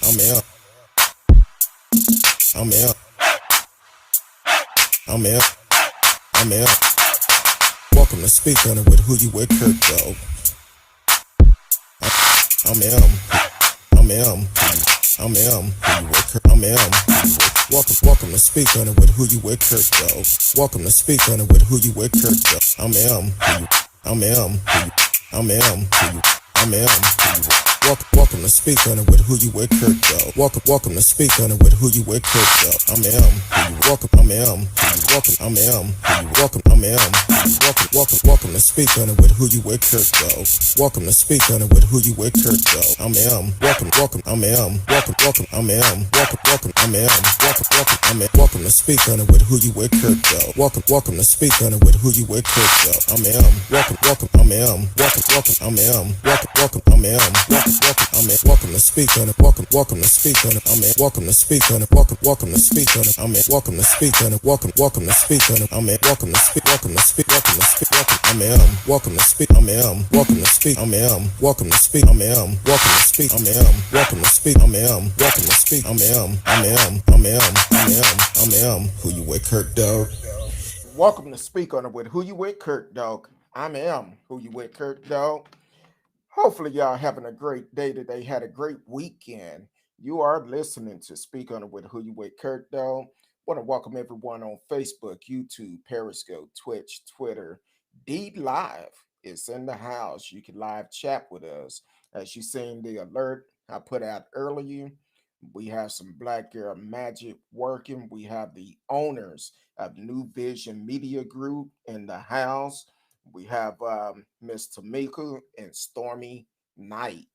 I'm in. I'm in. I'm in. I'm in. Welcome to Speak On It with Who You With, Kurt, though. I'm in. I'm in. I'm in. Who you with, Kurt? I'm in. Welcome to Speak On It with Who You With, Kurt, though. Welcome to Speak On It with Who You With, Kurt, though. I'm in. I'm in. I'm in. I'm in. Welcome to Speak On It with Who You With, Kurt, though. Welcome to Speak On It with Who You With, Kurt, though. I'm in. Welcome. I'm in. Welcome. I'm in. Welcome. I'm in. Welcome to Speak On It with Who You With, Kurt, though. Welcome to Speak On It with Who You With, Kurt, though. I'm in. Welcome. I'm in. Welcome. I'm in. Welcome. I'm in. I'm in. Welcome to Speak On It with Who You With, Kurt, though. Welcome to Speak On It with Who You With, Kurt, though. I'm in. Welcome. I'm in. Welcome. I'm in. Welcome. I'm in. I'm in. Welcome to Speak On It. Welcome to Speak On It. I'm in. Welcome to Speak On It. Welcome to Speak On it. I'm in. Welcome to Speak On It. Welcome to Speak On It. I'm in. Welcome to Speak. Welcome to Speak. I'm in. Welcome to Speak. I'm in. Welcome to Speak. I'm in. Welcome to Speak. I'm in. Welcome to Speak. I'm in. Welcome to Speak. I'm in. Welcome to Speak. I'm in. I'm in. Who you with, Kurt, dog? Welcome to Speak On It with Who You With, Kurt, dog. I'm Who You With, Kurt, dog. Hopefully, y'all having a great day today. Had a great weekend. You are listening to Speak On It with Who You With, Kurt, though. Want to welcome everyone on Facebook, YouTube, Periscope, Twitch, Twitter. D Live is in the house. You can live chat with us. As you seen the alert I put out earlier, we have some Black Girl Magic working. We have the owners of NuVysion Media Group in the house. We have Miss Tamika and Stormy Knight.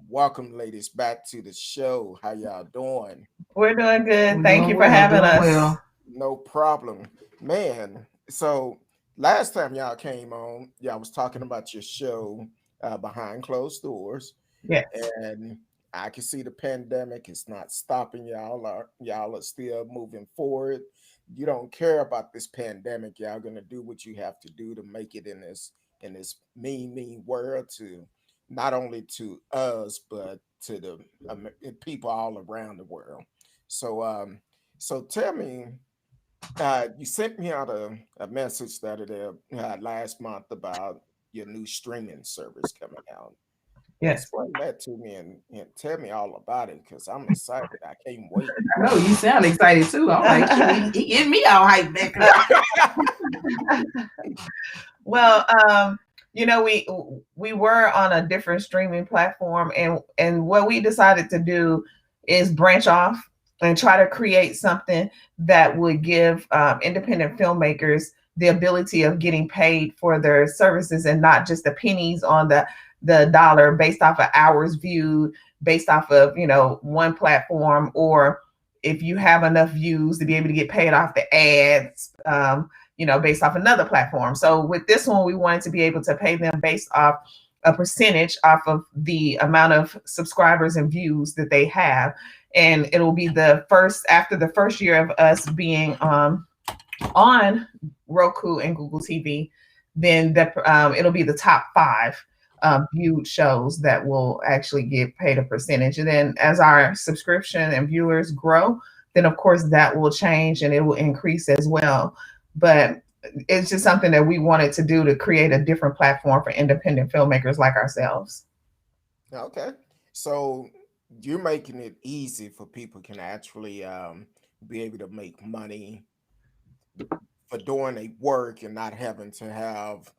Welcome, ladies, back to the show. How y'all doing? We're doing good. Thank you for having us. Well. No problem, man. So last time y'all came on, y'all was talking about your show behind closed doors, Yes. and I can see the pandemic is not stopping y'all. Y'all are still moving forward. You don't care about this pandemic. Y'all gonna do what you have to do to make it in this mean world, to not only to us but to the people all around the world. So so tell me, you sent me out a message that last month about your new streaming service coming out. Yes. Explain that to me and tell me all about it, because I'm excited. I can't wait. I know you sound excited too. I'm like, he getting me all hyped back up. Well, we were on a different streaming platform, and what we decided to do is branch off and try to create something that would give independent filmmakers the ability of getting paid for their services, and not just the pennies on the dollar based off of hours viewed, based off of one platform, or if you have enough views to be able to get paid off the ads, based off another platform. So with this one, we wanted to be able to pay them based off a percentage off of the amount of subscribers and views that they have. And it'll be after the first year of us being on Roku and Google TV, then it'll be the top 5 viewed shows that will actually get paid a percentage. And then as our subscription and viewers grow, then of course that will change and it will increase as well. But it's just something that we wanted to do to create a different platform for independent filmmakers like ourselves. Okay. So you're making it easy for people can actually be able to make money for doing a work and not having to have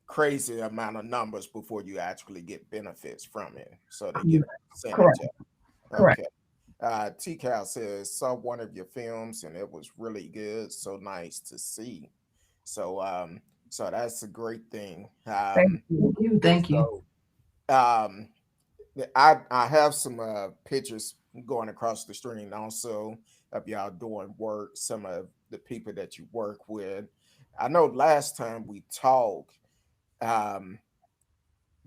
crazy amount of numbers before you actually get benefits from it. So they get a percentage. Correct. Correct. Okay. T-Cal says, saw one of your films and it was really good. So nice to see. So so that's a great thing. Thank you. Thank you. So, I have some pictures going across the screen also of y'all doing work, some of the people that you work with. I know last time we talked,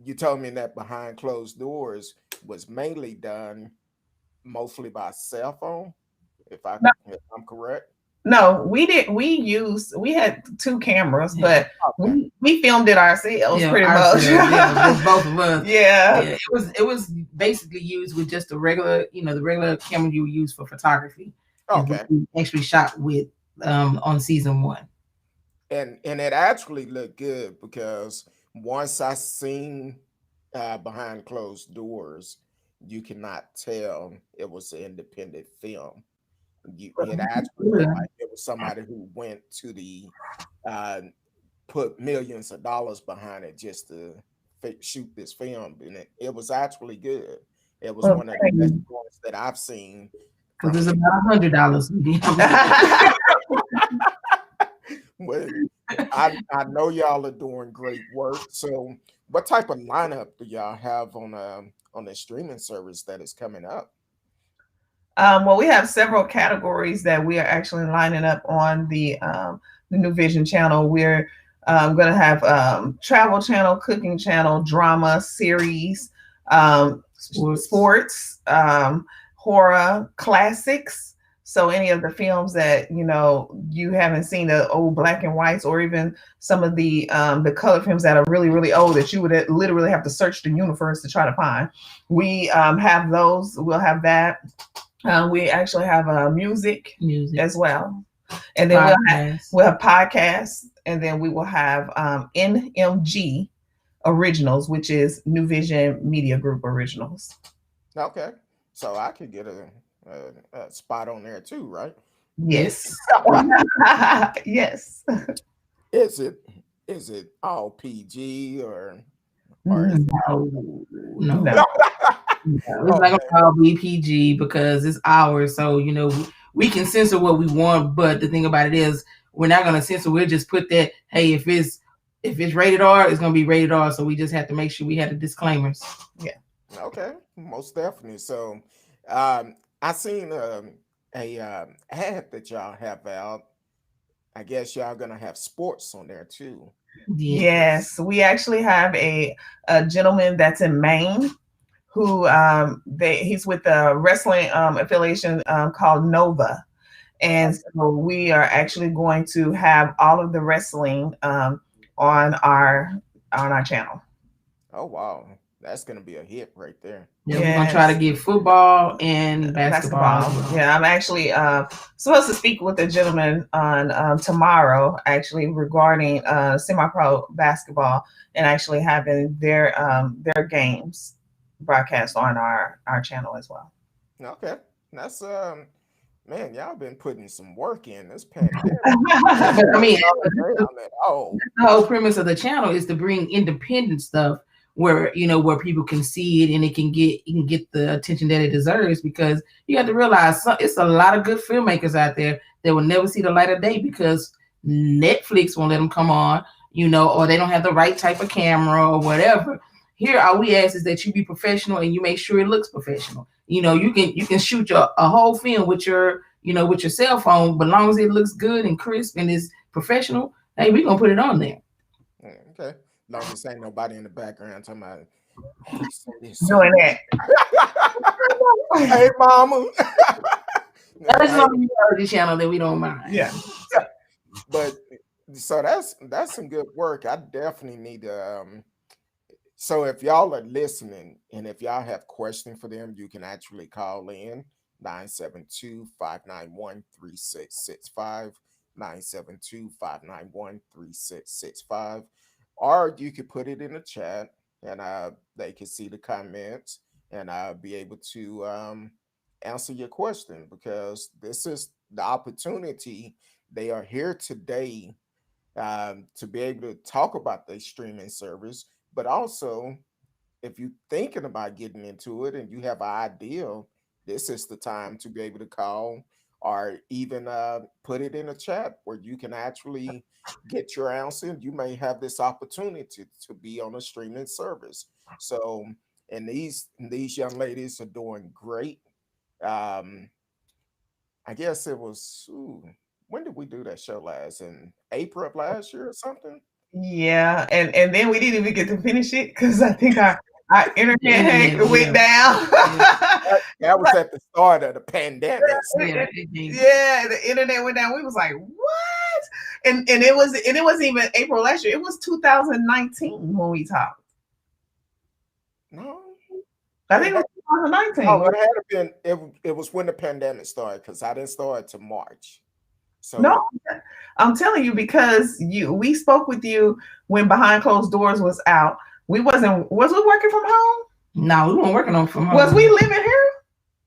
you told me that behind closed doors was mainly done mostly by cell phone, if I'm correct. No, we did. We had two cameras, but we filmed it ourselves pretty much. just both of us. Yeah. It was basically used with just the regular, the regular camera you use for photography. Okay. We actually shot with on season 1. And it actually looked good because once I seen behind closed doors, you cannot tell it was an independent film. It actually looked like it was somebody who went to the uh, put millions of dollars behind it just to shoot this film, and it was actually good. It was one of the best ones that I've seen. Because it's about $100. Well, I know y'all are doing great work. So, what type of lineup do y'all have on the streaming service that is coming up? Well, we have several categories that we are actually lining up on the NuVysion channel. We're going to have travel channel, cooking channel, drama, series, sports, horror, classics. So any of the films that you haven't seen, the old black and whites, or even some of the color films that are really really old that you would literally have to search the universe to try to find. We have those. We'll have that. We actually have music as well, and then we'll have podcasts, and then we will have NMG Originals, which is NuVysion Media Group Originals. Okay, so I could get a spot on there too, right? Yes. Yes. Is it all PG or no. is No. It's not gonna be PG because it's ours. So we can censor what we want, but the thing about it is we're not gonna censor. We'll just put that, hey, if it's rated R, it's gonna be rated R. So we just have to make sure we have the disclaimers. Yeah. Okay, most definitely. So I seen a ad that y'all have out. I guess y'all gonna have sports on there too. Yes, we actually have a gentleman that's in Maine who he's with a wrestling affiliation called Nova, and so we are actually going to have all of the wrestling on our channel. Oh wow, that's gonna be a hit right there. Yeah, we're gonna try to get football and basketball. Yeah, I'm actually supposed to speak with a gentleman on tomorrow, actually regarding semi-pro basketball and actually having their games broadcast on our channel as well. Okay, that's man, y'all been putting some work in this pandemic. I mean, the whole premise of the channel is to bring independent stuff where where people can see it and it can get the attention that it deserves, because you have to realize it's a lot of good filmmakers out there that will never see the light of day because Netflix won't let them come on, or they don't have the right type of camera or whatever. Here, all we ask is that you be professional and you make sure it looks professional. You can shoot a whole film with your with your cell phone, but as long as it looks good and crisp and is professional, hey, we're gonna put it on there. Okay. Long as ain't nobody in the background talking about doing that. Hey, mama. That's on the channel that we don't mind. Yeah. But so that's some good work. I definitely need to so if y'all are listening and if y'all have questions for them, you can actually call in 972-591-3665, 972-591-3665. Or you could put it in the chat and they can see the comments and I'll be able to answer your question, because this is the opportunity. They are here today to be able to talk about the streaming service, but also if you're thinking about getting into it and you have an idea, this is the time to be able to call or even put it in a chat where you can actually get your answer. You may have this opportunity to be on a streaming service. So, and these young ladies are doing great. I guess it was when did we do that show last? In April of last year or something? Yeah, and then we didn't even get to finish it because I think Our internet went down. That was at the start of the pandemic. Yeah, the internet went down. We was like, what? And it wasn't even April last year. It was 2019 when we talked. No, I think it was 2019. Oh, it had been. It was when the pandemic started because I didn't start to March. So no, I'm telling you because we spoke with you when Behind Closed Doors was out. Was we working from home? No, we weren't working from home. Was we living here?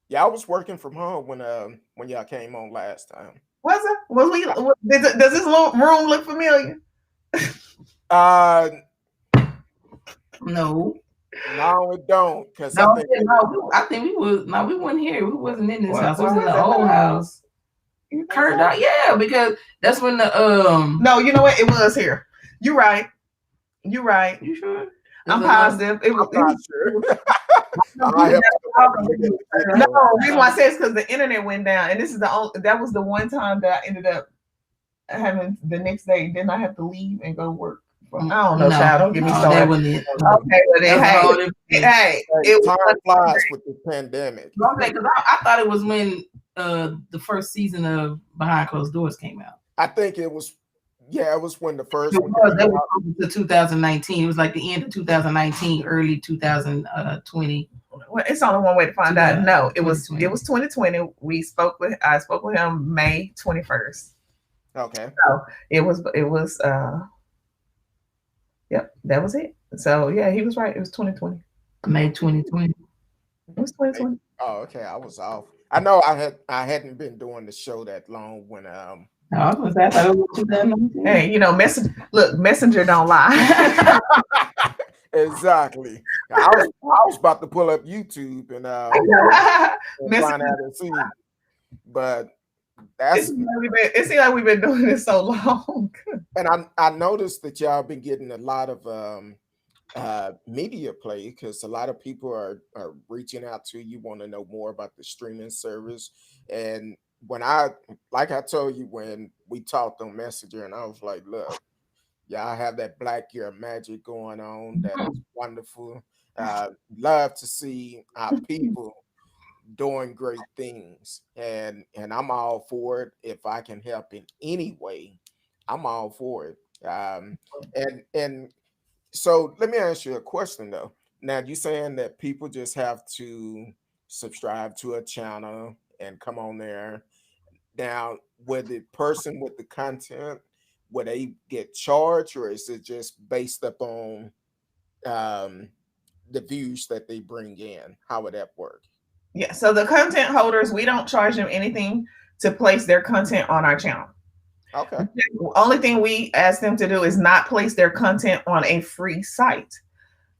Yeah, I was working from home when y'all came on last time. Was it? Was we? Does this room look familiar? No. No, it don't. Because I think we was. No, we weren't here. We wasn't in this house. We was in the old house. Kurt, yeah, because that's when the No, you know what? It was here. You're right. You sure? I'm positive. It was. I'm not sure. No, the reason why I say it's because the internet went down, and this is that was the one time that I ended up having the next day. Then I have to leave and go work. I don't know, child. Don't get me started. That wasn't it. Okay, but hey, it time flies with the pandemic. Because I thought it was when the first season of Behind Closed Doors came out. I think it was. Yeah, it was when the first one that was the 2019. It was like the end of 2019, early 2020. Well, it's only one way to find out. No, it was 2020. I spoke with him May 21st. Okay. So it was yep, that was it. So yeah, he was right. It was 2020. May 2020. It was 2020. Oh, okay. I was off. I know I hadn't been doing the show that long when I thought it was 2019. Hey, Messenger don't lie. Exactly. I was about to pull up YouTube and find out and see, but it seems like we've been doing this so long. And I noticed that y'all been getting a lot of media play because a lot of people are reaching out to you, want to know more about the streaming service. And when I told you when we talked on Messenger, and I was like, look, y'all have that Black Year magic going on. That is wonderful. Love to see our people doing great things. And I'm all for it. If I can help in any way, I'm all for it. And so let me ask you a question though. Now you're saying that people just have to subscribe to a channel and come on there. Now, with the person with the content, would they get charged, or is it just based upon the views that they bring in? How would that work? Yeah, so the content holders, we don't charge them anything to place their content on our channel. Okay. The only thing we ask them to do is not place their content on a free site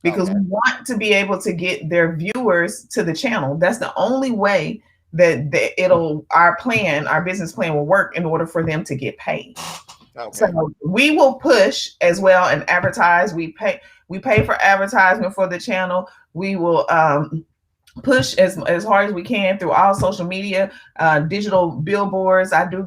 because we want to be able to get their viewers to the channel. That's the only way that our business plan will work in order for them to get paid. Okay. So we will push as well and advertise. We pay for advertisement for the channel. We will push as hard as we can through all social media, digital billboards. I do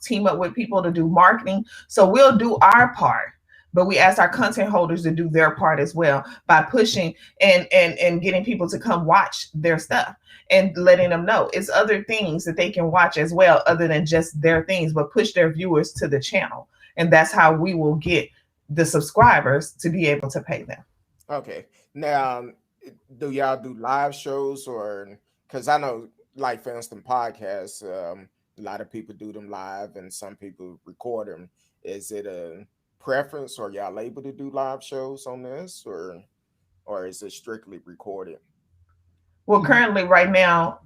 team up with people to do marketing. So we'll do our part, but we ask our content holders to do their part as well by pushing and getting people to come watch their stuff and letting them know it's other things that they can watch as well, other than just their things, but push their viewers to the channel. And that's how we will get the subscribers to be able to pay them. Okay. Now, do y'all do live shows, or because I know, like for instance, podcasts, a lot of people do them live and some people record them. Is it a preference, or y'all able to do live shows on this, or is it strictly recorded? Well, currently right now,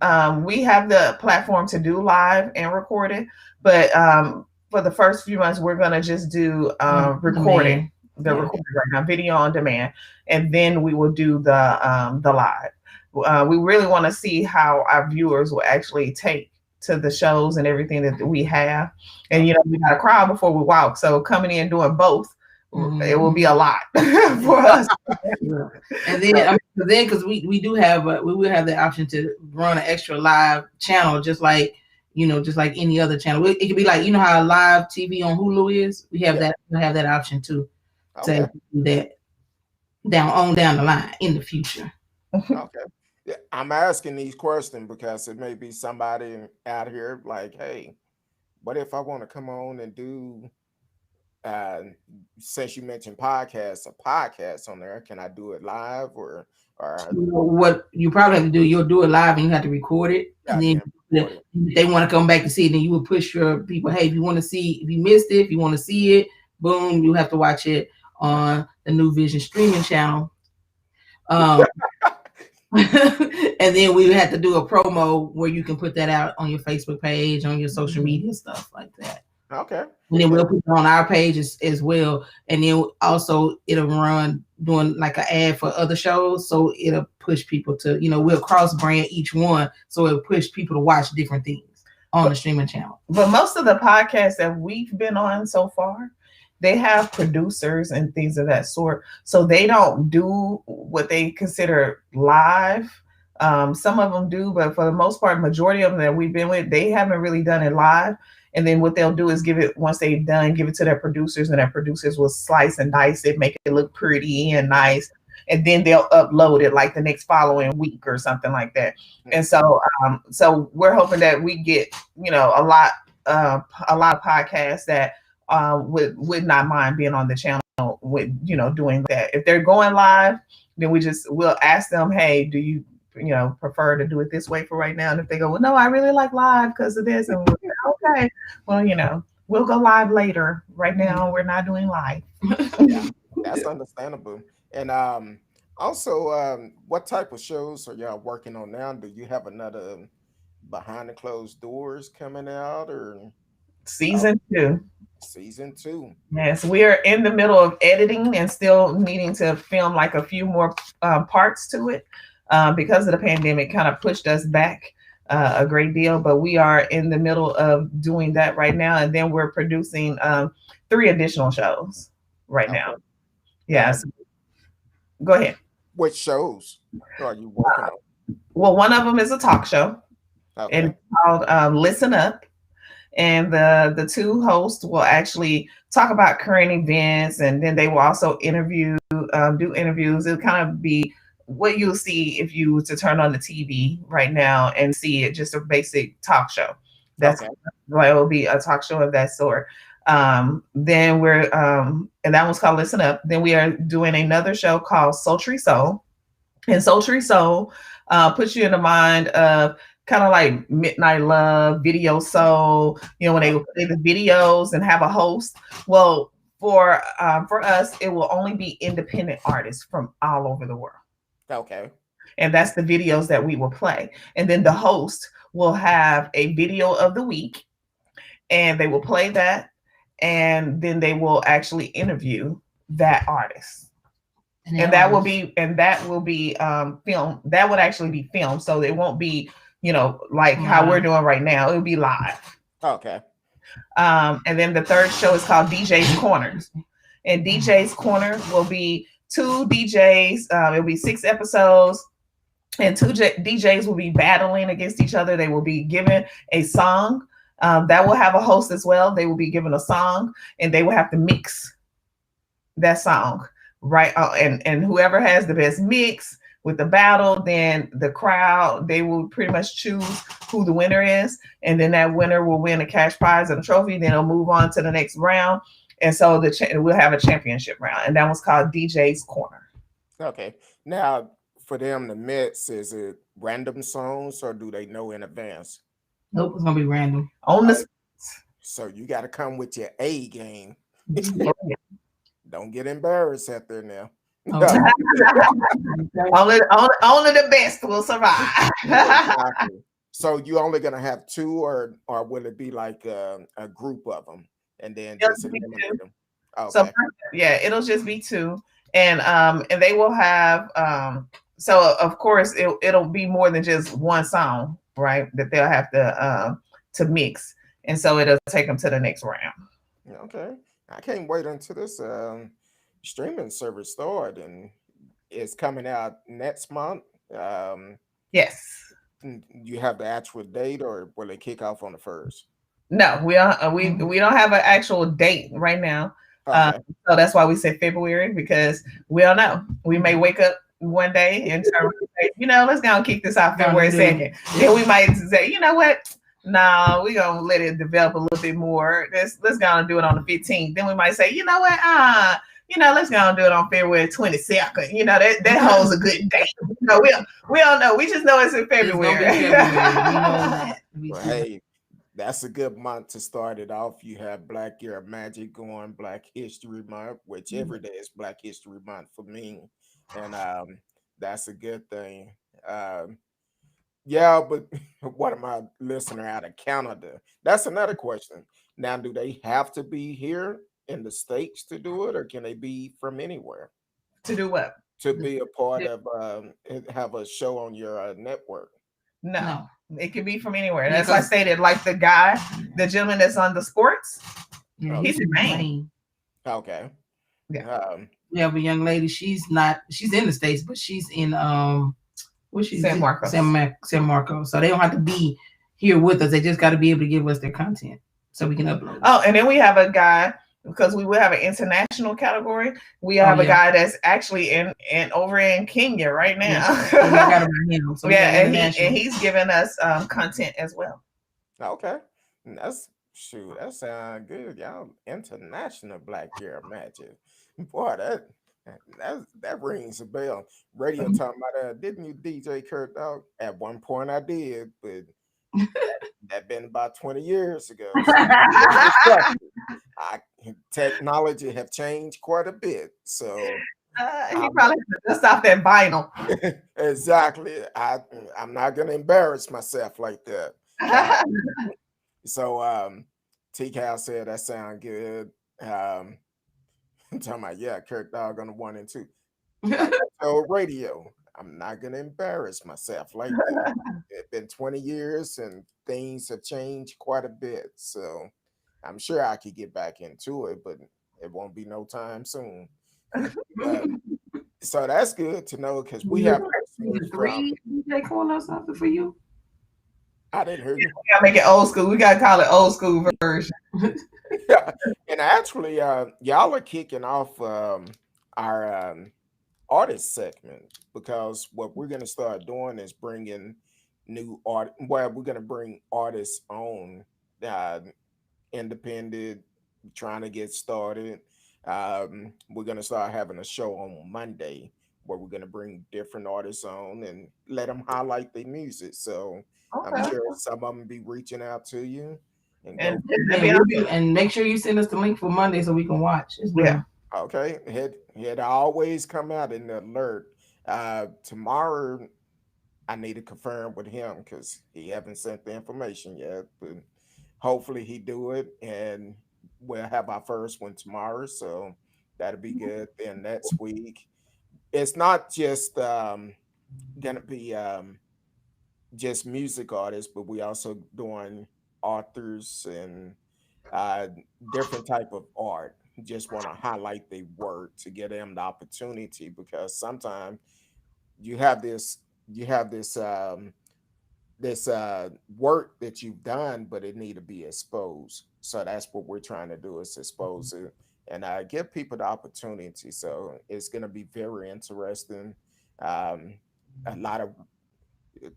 we have the platform to do live and recorded, but for the first few months, we're going to just do recording, recording right now, video on demand, and then we will do the live. We really want to see how our viewers will actually take to the shows and everything that we have. And, we got a crowd before we walk. So coming in doing both, it will be a lot for us. And then because we will have the option to run an extra live channel, just like any other channel. It could be like, how live TV on Hulu is. We have that option too. Okay. To do that. down the line in the future. Okay. Yeah, I'm asking these questions because it may be somebody out here like, hey, what if I want to come on and do uh since you mentioned podcasts, a podcast on there, can I do it live or What you probably have to do, you'll do it live and you have to record it. And then record it? if they want to come back to see it, then you would push your people, hey, if you want to see, if you missed it, if you want to see it, boom, you have to watch it on the NuVysion streaming channel. And then we had to do a promo where you can put that out on your Facebook page, on your social media, stuff like that. Okay. And then we'll put it on our pages as well. And then also it'll run doing like an ad for other shows. So it'll push people to, we'll cross brand each one. So it'll push people to watch different things on the streaming channel. But most of the podcasts that we've been on so far, they have producers and things of that sort. So they don't do what they consider live. Some of them do, but for the most part, majority of them that we've been with, they haven't really done it live. And then what they'll do is give it, once they've done, give it to their producers, and their producers will slice and dice it, make it look pretty and nice. And then they'll upload it like the next following week or something like that. And so, so we're hoping that we get, a lot of podcasts that would not mind being on the channel with, doing that. If they're going live, then we'll ask them, hey, do you prefer to do it this way for right now? And if they go, well, no, I really like live because of this, and we'll say, okay, well, we'll go live later. Right now, we're not doing live. Yeah, that's understandable. And also, what type of shows are y'all working on now? Do you have another behind the closed doors coming out, or Season 2? Season 2. Yes, we are in the middle of editing and still needing to film like a few more parts to it. Because of the pandemic, kind of pushed us back a great deal, but we are in the middle of doing that right now. And then we're producing 3 additional shows right now. Yes. Go ahead. Which shows are you working on? Well, one of them is a talk show. Okay. And it's called Listen Up. And the 2 hosts will actually talk about current events, and then they will also do interviews. It'll kind of be what you'll see if you were to turn on the TV right now and see it, just a basic talk show. That's why it will be a talk show of that sort. Then we're and that one's called Listen Up. Then we are doing another show called Sultry Soul. And Sultry Soul puts you in the mind of kind of like Midnight Love, Video Soul, when they will play the videos and have a host. Well, for us, it will only be independent artists from all over the world. Okay. And that's the videos that we will play. And then the host will have a video of the week, and they will play that, and then they will actually interview that artist. And that will be filmed. That would actually be filmed. So it won't be, like how we're doing right now. It'll be live. Okay. And then the third show is called DJ's Corners. And DJ's Corner will be 2 DJs. It'll be 6 episodes, and 2 DJs will be battling against each other. They will be given a song that will have a host as well. They will be given a song, and they will have to mix that song, right? And whoever has the best mix with the battle, then the crowd, they will pretty much choose who the winner is, and then that winner will win a cash prize and a trophy. Then they'll move on to the next round. And so we'll have a championship round, and that was called DJ's Corner. Okay. Now, for them to mix, is it random songs, or do they know in advance? Nope, it's gonna be random. So you got to come with your A game. Don't get embarrassed out there now. Okay. only the best will survive. Exactly. So you only gonna have 2, or will it be like a group of them? And then just eliminate them. Okay. So it'll just be 2, and they will have so of course it'll be more than just one song, right? That they'll have to mix, and so it'll take them to the next round. Okay, I can't wait until this streaming service start, and it's coming out next month. Yes. You have the actual date, or will it kick off on the 1st? No, we don't have an actual date right now. Um, Okay. so that's why we say February, because we don't know. We may wake up one day and say, let's go and kick this out February 2nd. Then we might say, you know what? No, we're gonna let it develop a little bit more. Let's go and do it on the 15th. Then we might say, you know what? Let's go and do it on February 22nd. That holds a good date. We don't know. We just know it's in February. It's February. We know that. Well, hey, that's a good month to start it off. You have Black Year Magic going, Black History Month, which every day is Black History Month for me, and that's a good thing. Um, yeah, but what am I listener out of Canada? That's another question. Now, do they have to be here in the States to do it, or can they be from anywhere To do what? to be a part of have a show on your network? No. It can be from anywhere. That's why I stated, like the gentleman that's on the sports, he's in Maine. Okay. Yeah. We have a young lady. She's in the States, but she's in San Marcos. San Marcos. So they don't have to be here with us. They just got to be able to give us their content so we can upload. Oh, and then we have a guy, because we will have an international category. We have a guy that's actually in over in Kenya right now. And he's giving us content as well. Okay, that sounds good, y'all. International Black Year Magic, boy, that rings a bell. Radio talking about didn't you DJ Kurt Dog? At one point I did, but that been about 20 years ago. So technology have changed quite a bit. So he probably just off that vinyl. Exactly. I'm not gonna embarrass myself like that. So T-Cal said that sound good. I'm talking about Kirk Dog on the 1 and 2. So radio. I'm not gonna embarrass myself like that. It's been 20 years and things have changed quite a bit. So I'm sure I could get back into it, but it won't be no time soon. So that's good to know, because we have 3 DJ corner or something for you. I didn't hear you. We gotta make it old school. We gotta call it old school version. Yeah. And actually, y'all are kicking off our artist segment, because what we're gonna start doing is bringing new art. Well, we're gonna bring artists on, independent, trying to get started. We're gonna start having a show on Monday where we're gonna bring different artists on and let them highlight their music. So I'm sure some of them be reaching out to you and make sure you send us the link for Monday so we can watch as well. Yeah. Okay. It always come out in the alert. Tomorrow I need to confirm with him because he haven't sent the information yet, but hopefully he do it, and we'll have our first one tomorrow. So that'll be good. Then next week, it's not just gonna be just music artists, but we also doing authors and different type of art. Just want to highlight their work to get them the opportunity, because sometimes you have this work that you've done, but it need to be exposed. So that's what we're trying to do, is expose it and give people the opportunity. So it's going to be very interesting. Um, a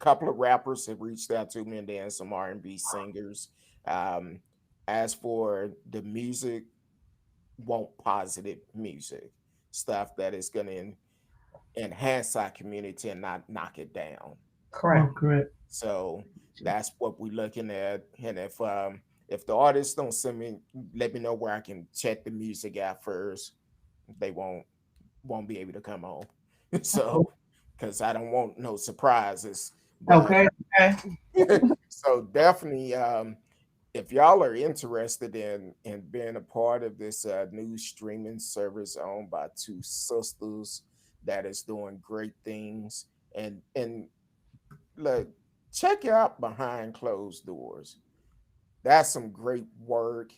couple of rappers have reached out to me, and then some R&B singers. As for the music, want positive music, stuff that is going to enhance our community and not knock it down. Correct. So that's what we're looking at. And if the artists don't send me, let me know where I can check the music out first. They won't be able to come on. So because I don't want no surprises. But, okay. So definitely, if y'all are interested in being a part of this new streaming service owned by two sisters that is doing great things, and look, check out Behind Closed Doors. That's some great work.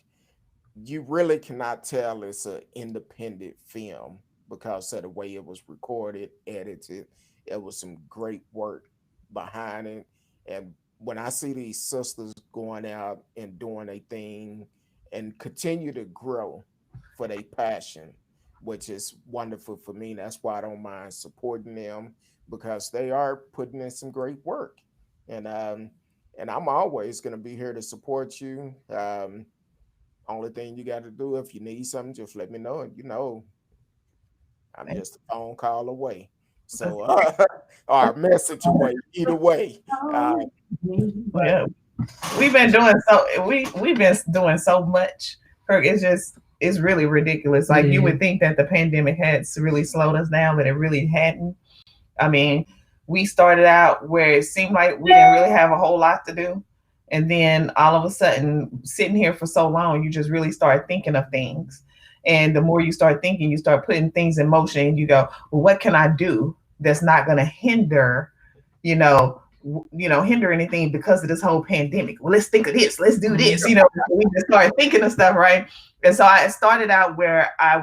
You really cannot tell it's an independent film because of the way it was recorded, edited. It was some great work behind it. And when I see these sisters going out and doing a thing and continue to grow for their passion, which is wonderful for me. That's why I don't mind supporting them, because they are putting in some great work. And I'm always going to be here to support you. Only thing you got to do, if you need something, just let me know. And I'm just a phone call away. So, or a message away. Either way. Yeah, we've been doing we've been doing so much. Kirk, it's really ridiculous. Like you would think that the pandemic had really slowed us down, but it really hadn't. I mean, we started out where it seemed like we didn't really have a whole lot to do. And then all of a sudden, sitting here for so long, you just really start thinking of things. And the more you start thinking, you start putting things in motion, and you go, well, what can I do that's not going to hinder, hinder anything because of this whole pandemic? Well, let's think of this. Let's do this. We just started thinking of stuff, right? And so I started out where I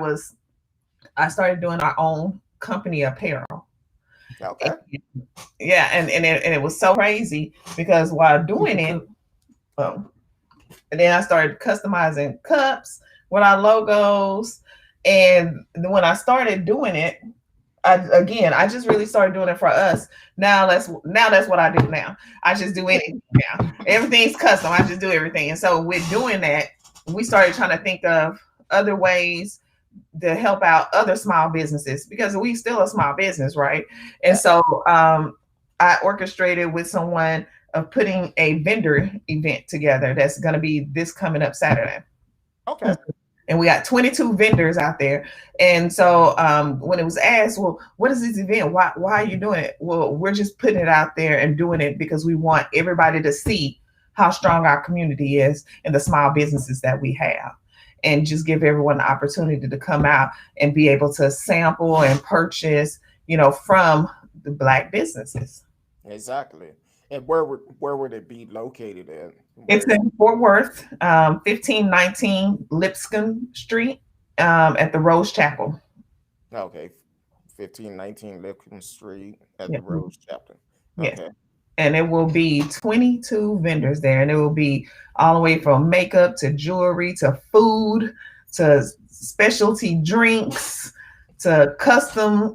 started doing our own company apparel. Okay. Yeah, and it was so crazy because while doing it, and then I started customizing cups with our logos. And when I started doing it, I just really started doing it for us. Now that's what I do now. I just do anything now. Everything's custom. I just do everything. And so with doing that, we started trying to think of other ways to help out other small businesses, because we still a small business, right? And so I orchestrated with someone of putting a vendor event together that's going to be this coming up Saturday. Okay. And we got 22 vendors out there. And so when it was asked, well, what is this event? Why are you doing it? Well, we're just putting it out there and doing it because we want everybody to see how strong our community is and the small businesses that we have, and just give everyone the opportunity to come out and be able to sample and purchase, from the Black businesses. Exactly. And where would it be located at? It's in Fort Worth, 1519 Lipscomb Street, at the Rose Chapel. Okay, 1519 Lipscomb Street at the Rose Chapel. Okay. Yes. And it will be 22 vendors there, and it will be all the way from makeup to jewelry to food to specialty drinks to custom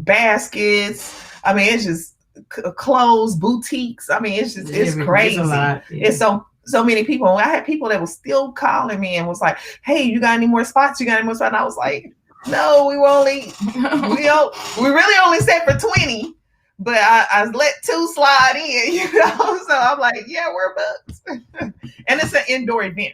baskets. I mean, it's just clothes, boutiques. I mean, it's crazy. It's so many people. I had people that were still calling me and was like, "Hey, you got any more spots? You got any more spots?" And I was like, "No, we really only set for 20." But I let 2 slide in, So I'm like, yeah, we're booked. And it's an indoor event.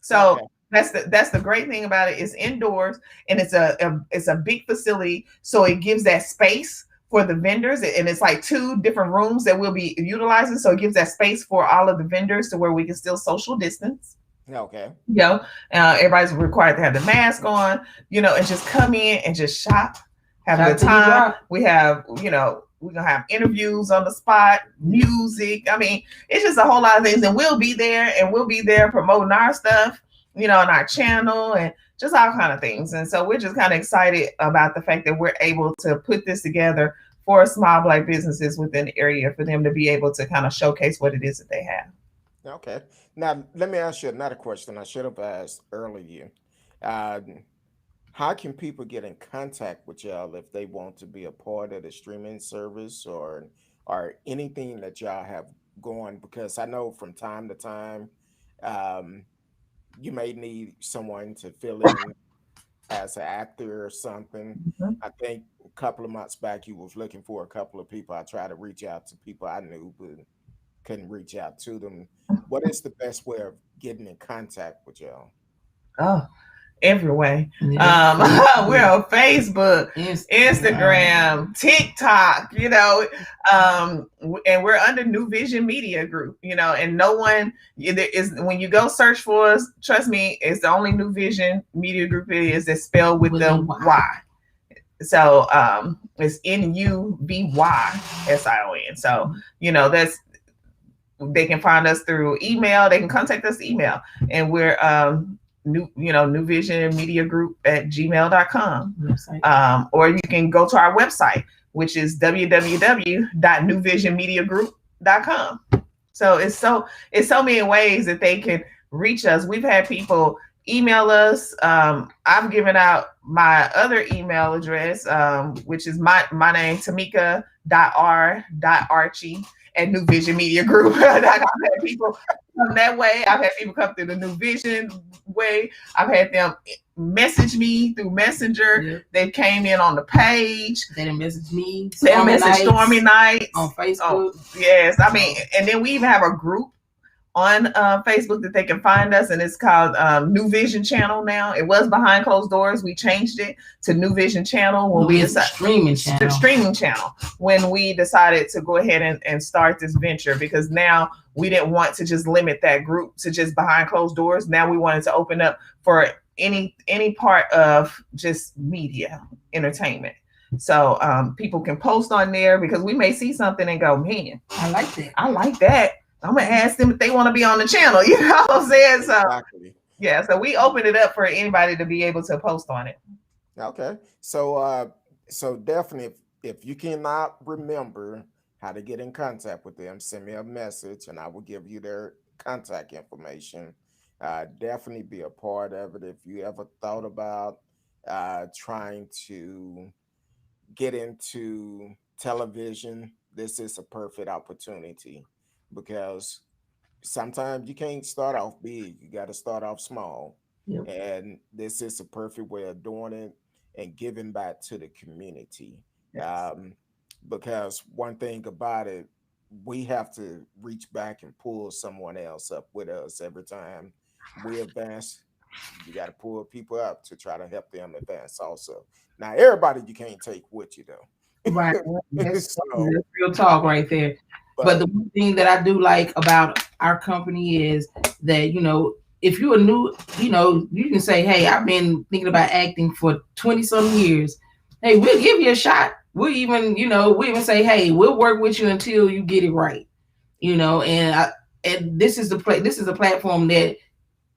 So that's the great thing about it. It's indoors, and it's a big facility. So it gives that space for the vendors. And it's like 2 different rooms that we'll be utilizing. So it gives that space for all of the vendors to where we can still social distance. Okay. Everybody's required to have the mask on, and just come in and just shop, have a good time. We have, we're going to have interviews on the spot, music. I mean, it's just a whole lot of things. And we'll be there promoting our stuff, on our channel and just all kind of things. And so we're just kind of excited about the fact that we're able to put this together for small Black businesses within the area, for them to be able to kind of showcase what it is that they have. Okay. Now, let me ask you another question I should have asked earlier. How can people get in contact with y'all if they want to be a part of the streaming service or anything that y'all have going? Because I know from time to time, you may need someone to fill in as an actor or something. Mm-hmm. I think a couple of months back, you was looking for a couple of people. I tried to reach out to people I knew, but couldn't reach out to them. What is the best way of getting in contact with y'all? Oh, every way. We're on Facebook, Instagram, TikTok, and we're under NuVysion Media Group, and no one is, when you go search for us, trust me, it's the only NuVysion Media Group it is that's spelled with the Y. So it's NuVysion. So, they can find us through email. They can contact us email, and we're NuVysion Media Group at gmail.com. Or you can go to our website, which is www.nuvisionmediagroup.com. So it's so many ways that they can reach us. We've had people email us. I've given out my other email address, which is my name, tamika.r.archie@NuVision Media Group. I've had people come that way. I've had people come through the NuVision way. I've had them message me through Messenger. Yep. They came in on the page. They done message me. They message Stormy Nights on Facebook. Oh, yes, I mean, and then we even have a group on Facebook that they can find us, and it's called NuVysion Channel now. It was Behind Closed Doors. We changed it to NuVysion Channel when we decided streaming channel when we decided to go ahead and start this venture, because now we didn't want to just limit that group to just Behind Closed Doors. Now we wanted to open up for any part of just media entertainment. So people can post on there, because we may see something and go, man, I like that. I'm gonna ask them if they want to be on the channel. You know what I'm saying? So Exactly. yeah, so we open it up for anybody to be able to post on it. Okay. So so definitely, if you cannot remember how to get in contact with them, send me a message and I will give you their contact information. Definitely be a part of it. If you ever thought about trying to get into television, this is a perfect opportunity, because sometimes you can't start off big. You got to start off small. Yep. And this is a perfect way of doing it and giving back to the community. Yes. Because one thing about it, we have to reach back and pull someone else up with us every time we advance. You got to pull people up to try to help them advance also. Now, everybody you can't take with you, though. Right. That's real talk right there. But the one thing that I do like about our company is that, you know, if you're new, you know, you can say, hey, I've been thinking about acting for 20 some years. Hey, we'll give you a shot. We'll even, you know, we even say, hey, we'll work with you until you get it right. You know, and this is a platform that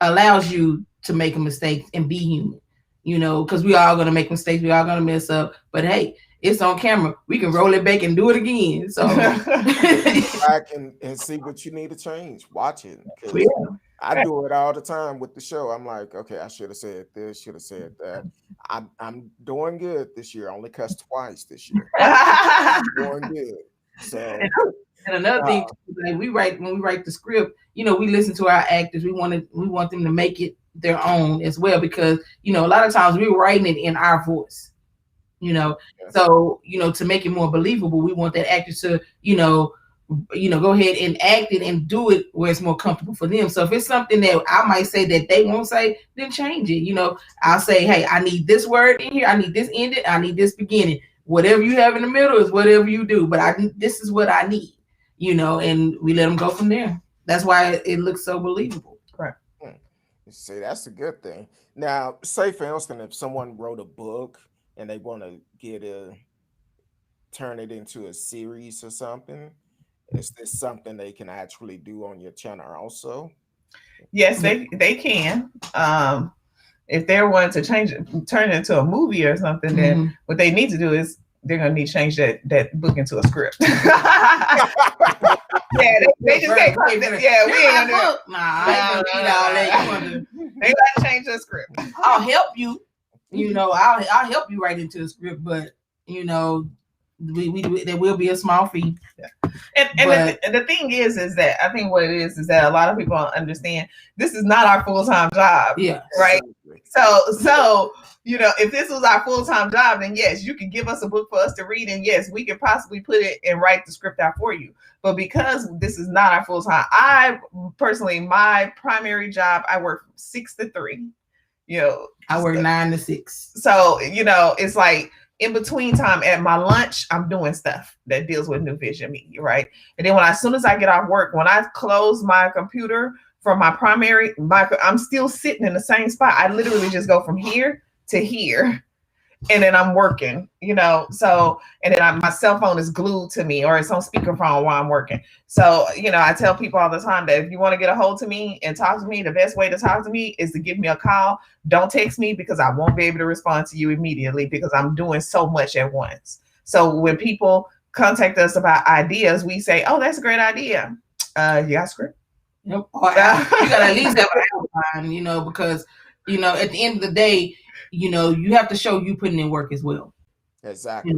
allows you to make a mistake and be human, you know, because we all going to make mistakes. We all going to mess up. But hey, it's on camera. We can roll it back and do it again. So back and see what you need to change. Watch it. Yeah. I do it all the time with the show. I'm like, okay, I should have said this, should have said that. I'm doing good this year. I only cussed twice this year. I'm doing good. So and another thing, like when we write the script, you know, we listen to our actors. We want them to make it their own as well, because, you know, a lot of times we're writing it in our voice. You know, so, you know, to make it more believable, we want that actor to, you know, go ahead and act it and do it where it's more comfortable for them. So if it's something that I might say that they won't say, then change it. You know, I'll say, hey, I need this word in here. I need this ending. I need this beginning. Whatever you have in the middle is whatever you do. But this is what I need, you know, and we let them go from there. That's why it looks so believable. Correct. See, that's a good thing. Now, say for instance, if someone wrote a book and they want to turn it into a series or something, is this something they can actually do on your channel also? Yes, they can. If they're wanting to turn it into a movie or something, then what they need to do is they're gonna need to change that book into a script. Yeah, they just can't claim that. Yeah, we ain't gonna do it. Nah, they gotta change the script. I'll help you. You know, I'll help you write into the script, but you know, there will be a small fee. Yeah. And the thing is that I think what it is that a lot of people don't understand, this is not our full-time job. Yeah. Right. So you know, if this was our full-time job, then yes, you could give us a book for us to read, and yes, we could possibly put it and write the script out for you. But because this is not our full-time, I personally, my primary job, I work from 6 to 3. You know, I work 9 to 6. So, you know, it's like in between time at my lunch, I'm doing stuff that deals with NuVysion Media, right? And then as soon as I get off work, when I close my computer from I'm still sitting in the same spot. I literally just go from here to here, and then I'm working, you know. So, and then my cell phone is glued to me, or it's on speakerphone while I'm working. So, you know, I tell people all the time that if you want to get a hold to me and talk to me, the best way to talk to me is to give me a call. Don't text me, because I won't be able to respond to you immediately, because I'm doing so much at once. So when people contact us about ideas, we say, oh, that's a great idea. You got a script? Yep. You got to at least have an outline, you know, because you know, at the end of the day, you know, you have to show you putting in work as well. Exactly.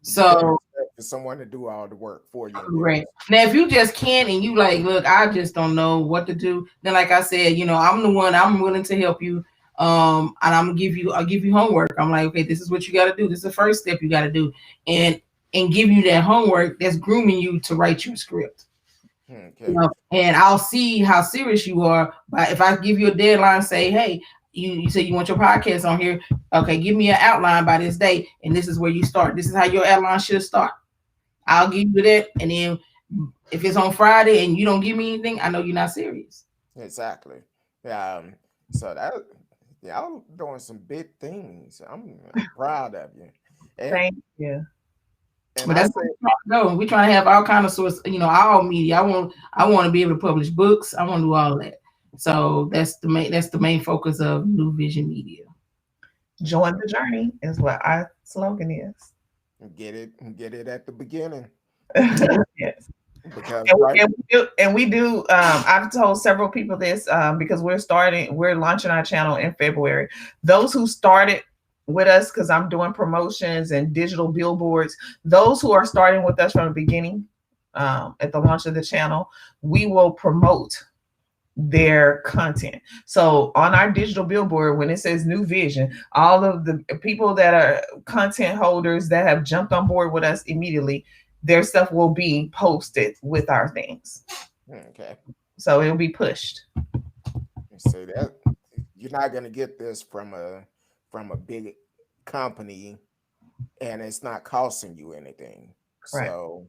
So for someone to do all the work for you. Correct. Now, if you just can't and you like, look, I just don't know what to do, then like I said, you know, I'm the one, I'm willing to help you. And I'll give you homework. I'm like, okay, this is what you got to do. This is the first step you got to do, and give you that homework that's grooming you to write your script. Okay. You know, and I'll see how serious you are. But if I give you a deadline, say, hey, you say you want your podcast on here, okay, give me an outline by this day, and this is where you start. This is how your outline should start. I'll give you that, and then if it's on Friday and you don't give me anything, I know you're not serious. Exactly. So that y'all doing some big things. I'm proud of you. And, Thank you. But that's no, we're trying to have all kind of source, you know, all media. I want to be able to publish books. I want to do all that. So that's the main focus of NuVysion Media. Join the journey is what our slogan is. Get it at the beginning. Yes. Because we do I've told several people this because we're launching our channel in February. Those who started with us, because I'm doing promotions and digital billboards, those who are starting with us from the beginning, at the launch of the channel, we will promote their content. So on our digital billboard, when it says NuVysion, all of the people that are content holders that have jumped on board with us immediately, their stuff will be posted with our things. Okay. So it'll be pushed. So that you're not going to get this from a big company, and it's not costing you anything. Right. So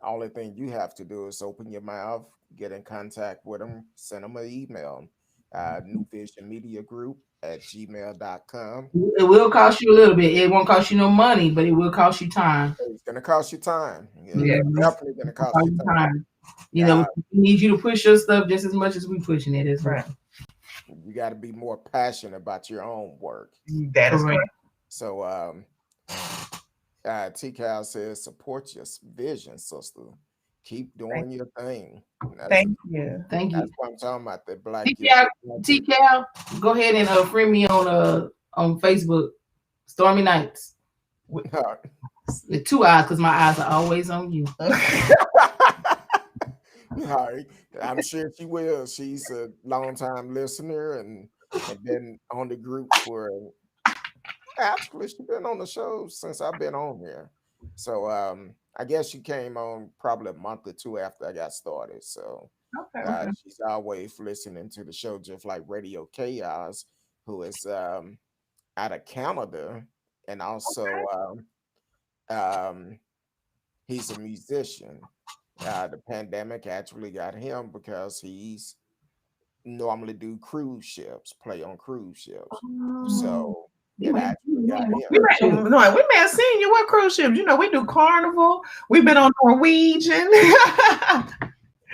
only thing you have to do is open your mouth, get in contact with them, send them an email, NuVysion Media Group at gmail.com. It will cost you a little bit. It won't cost you no money, but it will cost you time. It's going to cost you time. Yeah, definitely going to cost you time. You know, we need you to push your stuff just as much as we pushing it as well. You got to be more passionate about your own work. That is correct. So, T-Cal says, support your vision, sister. Keep doing your thing. Thank you. That's what I'm talking about. The black T-Cal, go ahead and friend me on Facebook. Stormy Nights. With 2 eyes, because my eyes are always on you. All right. I'm sure she will. She's a long-time listener and been on the group for actually she's been on the show since I've been on here. So I guess she came on probably a month or two after I got started. So she's always listening to the show, just like Radio Chaos, who is out of Canada, and also he's a musician. The pandemic actually got him because he's normally do cruise ships, play on cruise ships. So it actually got him. We may have seen you. What cruise ships? You know, we do Carnival. We've been on Norwegian.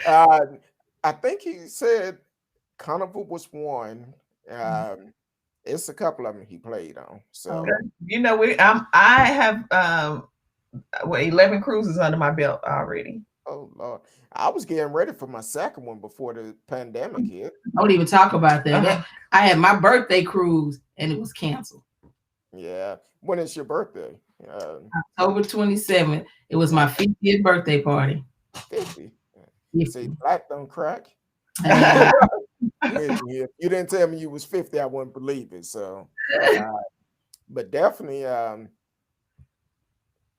I think he said Carnival was one. It's a couple of them he played on. So you know, I have 11 cruises under my belt already. Oh Lord, I was getting ready for my second one before the pandemic hit. Don't even talk about that. I had my birthday cruise and it was canceled. Yeah, when is your birthday? October 27th. It was my 50th birthday party. 50. See, black don't crack. If you didn't tell me you was 50, I wouldn't believe it. So, but definitely,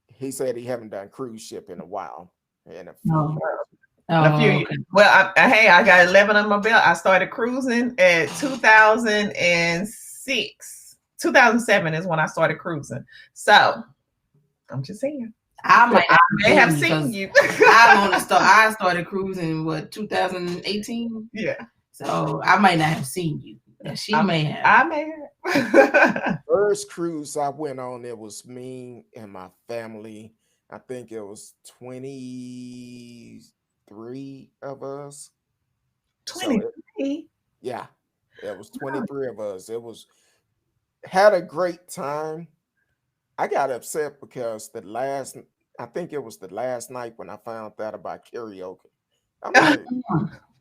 he said he haven't done cruise ship in a while. In a few years. Well, I got 11 on my belt. I started cruising at 2006. 2007 is when I started cruising. So I'm just saying. I may have seen you. I started cruising in 2018. Yeah. So I might not have seen you. She may have. I may have. First cruise I went on, it was me and my family. I think it was 23 of us. 23? Yeah, it was 23 of us. Had a great time. I got upset because I think it was the last night when I found out about karaoke. I'm like,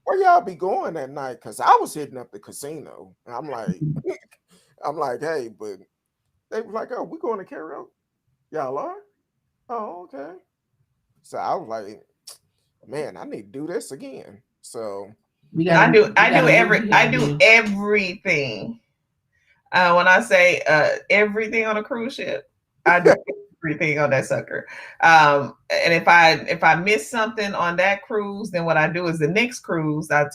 where y'all be going at night? Because I was hitting up the casino. And I'm like, hey, but they were like, oh, we're going to karaoke. Y'all are? Oh, okay. So I was like, man, I need to do this again. So I do everything. When I say everything on a cruise ship, I do everything on that sucker. And if I miss something on that cruise, then what I do is the next cruise, I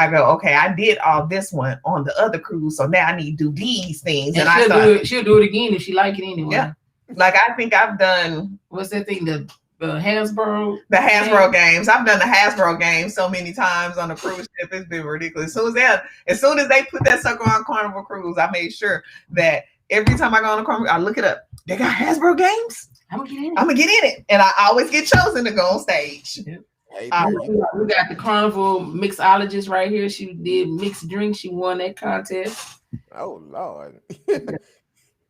go, okay, I did all this one on the other cruise, so now I need to do these things. And she'll do it again if she like it anyway. Yeah. Like I think I've done what's that thing, the Hasbro? The Hasbro games. I've done the Hasbro games so many times on the cruise ship. It's been ridiculous. As soon as they put that sucker on Carnival Cruise, I made sure that every time I go on a Carnival, I look it up. They got Hasbro games? I'm gonna get in it. And I always get chosen to go on stage. Yep. We got the Carnival mixologist right here. She did mixed drinks. She won that contest. Oh Lord.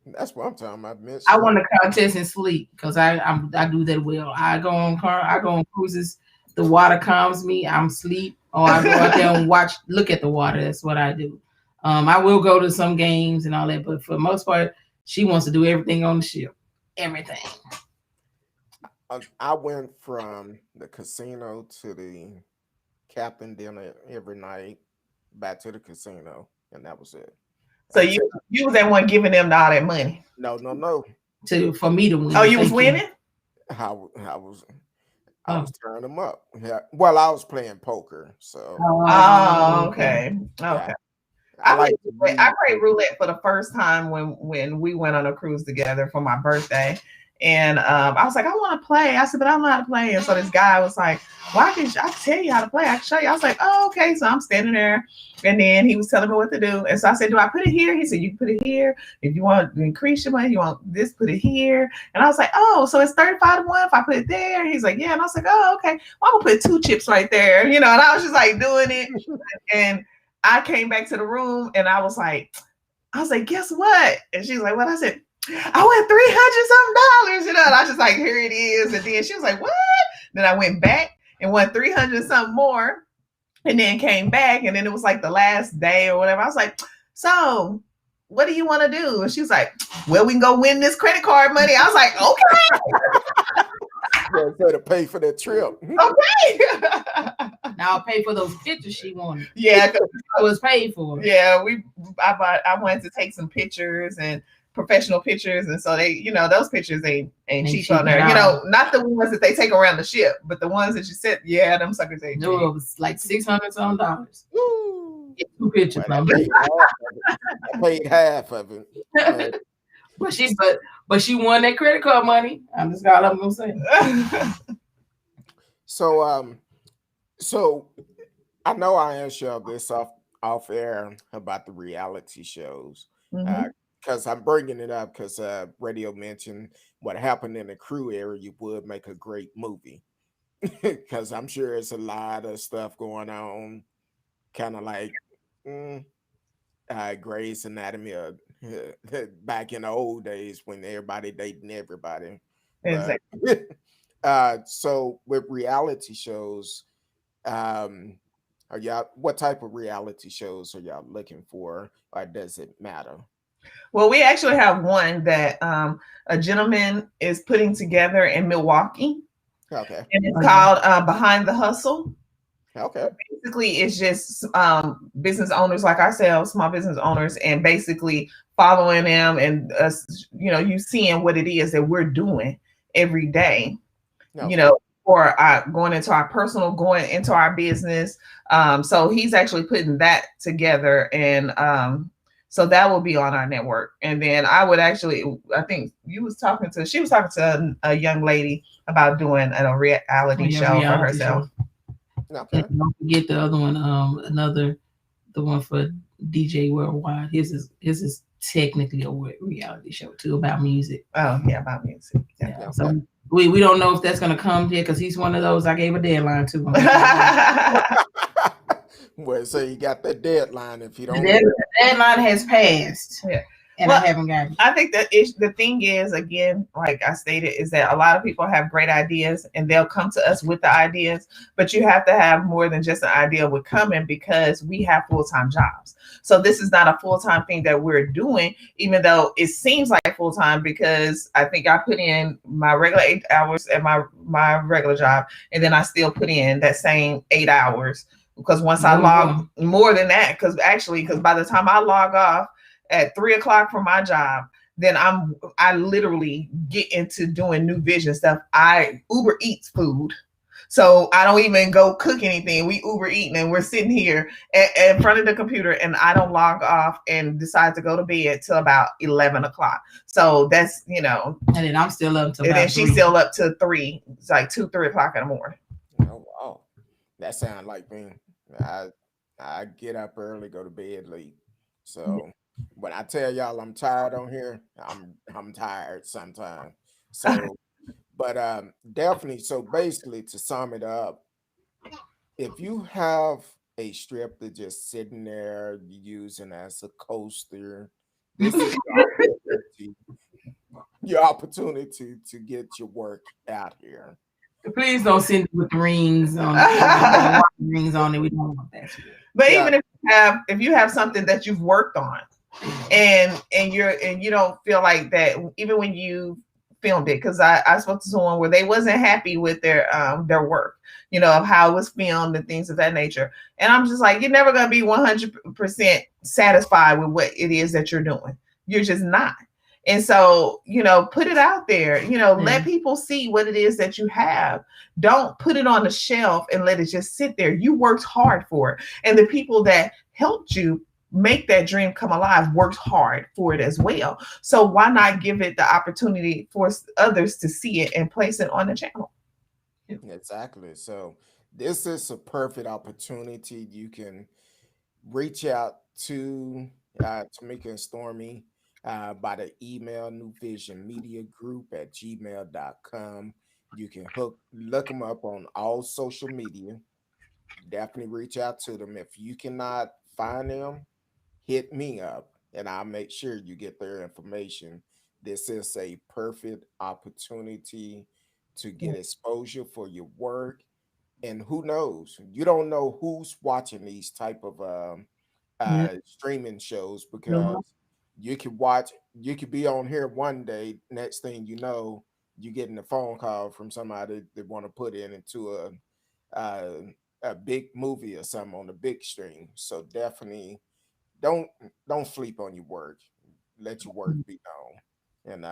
That's what I'm talking about. I won the contest in sleep because I do that well. I go on cruises. The water calms me. I'm asleep. Or I go out there and look at the water. That's what I do. I will go to some games and all that, but for the most part, she wants to do everything on the ship. Everything. I went from the casino to the captain dinner every night, back to the casino, and that was it. So you was that one giving them all that money? No. For me to win. Oh, you was winning? I was turning them up. Yeah. Well, I was playing poker, so. Oh, okay. Yeah. I played roulette for the first time when we went on a cruise together for my birthday. And I was like, I want to play. I said, but I don't know how to play. And so this guy was like, well, I can tell you how to play. I can show you. I was like, oh, okay. So I'm standing there. And then he was telling me what to do. And so I said, do I put it here? He said, you can put it here. If you want to increase your money, you want this, put it here. And I was like, oh, so it's 35 to 1 if I put it there. He's like, yeah. And I was like, oh, okay. Well, I'm going to put 2 chips right there. And I was just like doing it. And I came back to the room and I was like, guess what? And she was like, what? I said, I went $300 something, and I was just like, here it is. And then she was like, what? Then I went back and won 300 something more, and then came back, and then it was like the last day or whatever. I was like, so what do you want to do? And she was like, well, we can go win this credit card money. I was like, okay. Yeah, to pay for that trip. Okay. Now I'll pay for those pictures she wanted. Yeah, it was paid for. Yeah, I wanted to take some pictures and professional pictures, and so they, those pictures ain't cheap on there. Not the ones that they take around the ship, but the ones that you said, yeah, them suckers ain't cheap. No, it was like $600 something. Get 2 pictures. I paid half of it. But she won that credit card money. I'm just all I'm gonna say. So I know I asked y'all this off air about the reality shows. Because I'm bringing it up because Radio mentioned what happened in the crew area would make a great movie. Because I'm sure it's a lot of stuff going on, kind of like Grey's Anatomy back in the old days when everybody dating everybody. Exactly. So with reality shows, what type of reality shows are y'all looking for, or does it matter? Well, we actually have one that a gentleman is putting together in Milwaukee. Okay. And it's called Behind the Hustle. Okay. Basically, it's just business owners like ourselves, small business owners, and basically following them and us, you seeing what it is that we're doing every day, or going into our personal, going into our business. So he's actually putting that together, and so that will be on our network. And then I think she was talking to a young lady about doing a reality show for herself. Okay. And don't forget the other one, the one for DJ Worldwide. His is technically a reality show too, about music. Oh yeah, about music. Yeah. Okay. So we don't know if that's gonna come here because he's one of those I gave a deadline to. Well, so you got the deadline if you don't. The deadline has passed. Yeah. and I haven't gotten it. I think that the thing is, again, like I stated, is that a lot of people have great ideas and they'll come to us with the ideas, but you have to have more than just an idea with coming, because we have full-time jobs. So this is not a full-time thing that we're doing, even though it seems like full-time, because I think I put in my regular 8 hours at my regular job, and then I still put in that same 8 hours, because once I log more than that, because by the time I log off at 3 o'clock from my job, then I literally get into doing NuVysion stuff. I Uber Eats food. So I don't even go cook anything. We Uber eating and we're sitting here in front of the computer, and I don't log off and decide to go to bed till about 11 o'clock. So that's, and then I'm still up to, and then she's still up to 3. It's like 2-3 o'clock in the morning. Oh, wow. That sounds like me. I get up early, go to bed late. So when I tell y'all I'm tired on here, I'm tired sometimes. So, but definitely. So basically, to sum it up, if you have a strip that's just sitting there using as a coaster, this is your opportunity to get your work out here. Please don't send it with rings on. Rings on it. We don't want that. But even if you have something that you've worked on, and you don't feel like that, even when you filmed it, because I spoke to someone where they wasn't happy with their work, of how it was filmed and things of that nature. And I'm just like, you're never gonna be 100% satisfied with what it is that you're doing. You're just not. And so, put it out there, let people see what it is that you have. Don't put it on the shelf and let it just sit there. You worked hard for it. And the people that helped you make that dream come alive worked hard for it as well. So why not give it the opportunity for others to see it and place it on the channel? Exactly. So this is a perfect opportunity. You can reach out to Tamika and Stormy by the email NuVisionMediaGroup@gmail.com. You can look them up on all social media. Definitely reach out to them. If you cannot find them, hit me up and I'll make sure you get their information. This is a perfect opportunity to get exposure for your work. And who knows? You don't know who's watching these type of streaming shows, because you could be on here one day, next thing you know, you're getting a phone call from somebody that want to put it into a big movie or something on the big stream. So definitely don't sleep on your work. Let your work be known. And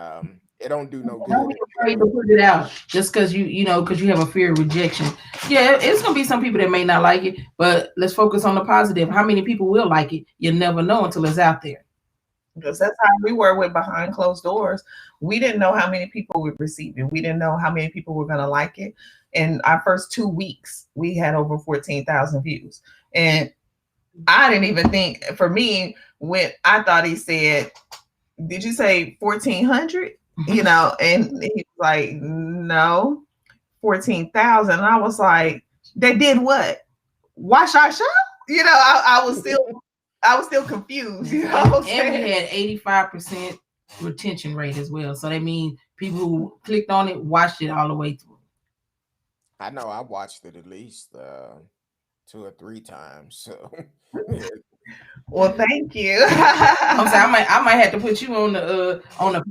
it don't do no good. Don't be afraid to put it out just because you have a fear of rejection. Yeah, it's gonna be some people that may not like it, but let's focus on the positive. How many people will like it? You'll never know until it's out there. Because that's how we were with behind closed doors. We didn't know how many people would receive it. We didn't know how many people were going to like it. In our first 2 weeks, we had over 14,000 views. And I didn't even think, for me, when I thought he said, did you say 1,400? And he was like, no, 14,000. And I was like, they did what? Watch our show? I was still confused. And we had 85% retention rate as well. So that means people who clicked on it watched it all the way through. I know I watched it at least 2 or 3 times. So well, thank you. I'm saying I might have to put you on the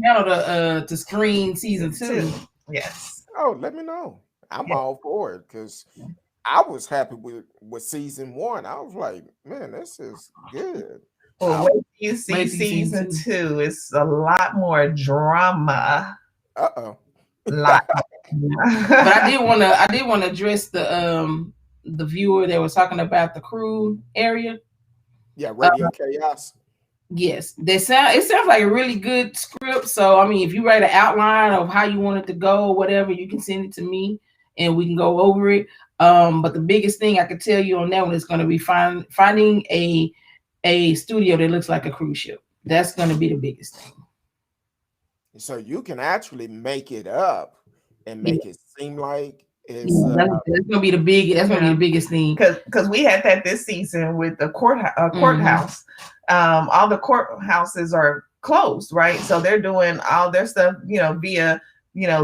panel to screen season 2. Yes. Oh, let me know. I'm all for it, because I was happy with season 1. I was like, man, this is good. Well, wait till you see season 2. It's a lot more drama. Uh-oh. Lot. But I did want to address the viewer that was talking about the crew area. Yeah, Radio Chaos. Yes, it sounds like a really good script. So I mean, if you write an outline of how you want it to go or whatever, you can send it to me and we can go over it. But the biggest thing I could tell you on that one is going to be finding a studio that looks like a cruise ship. That's going to be the biggest thing. So you can actually make it up and make it seem like it's that's gonna be the biggest thing, because we had that this season with the courthouse. All the courthouses are closed, right? So they're doing all their stuff, via,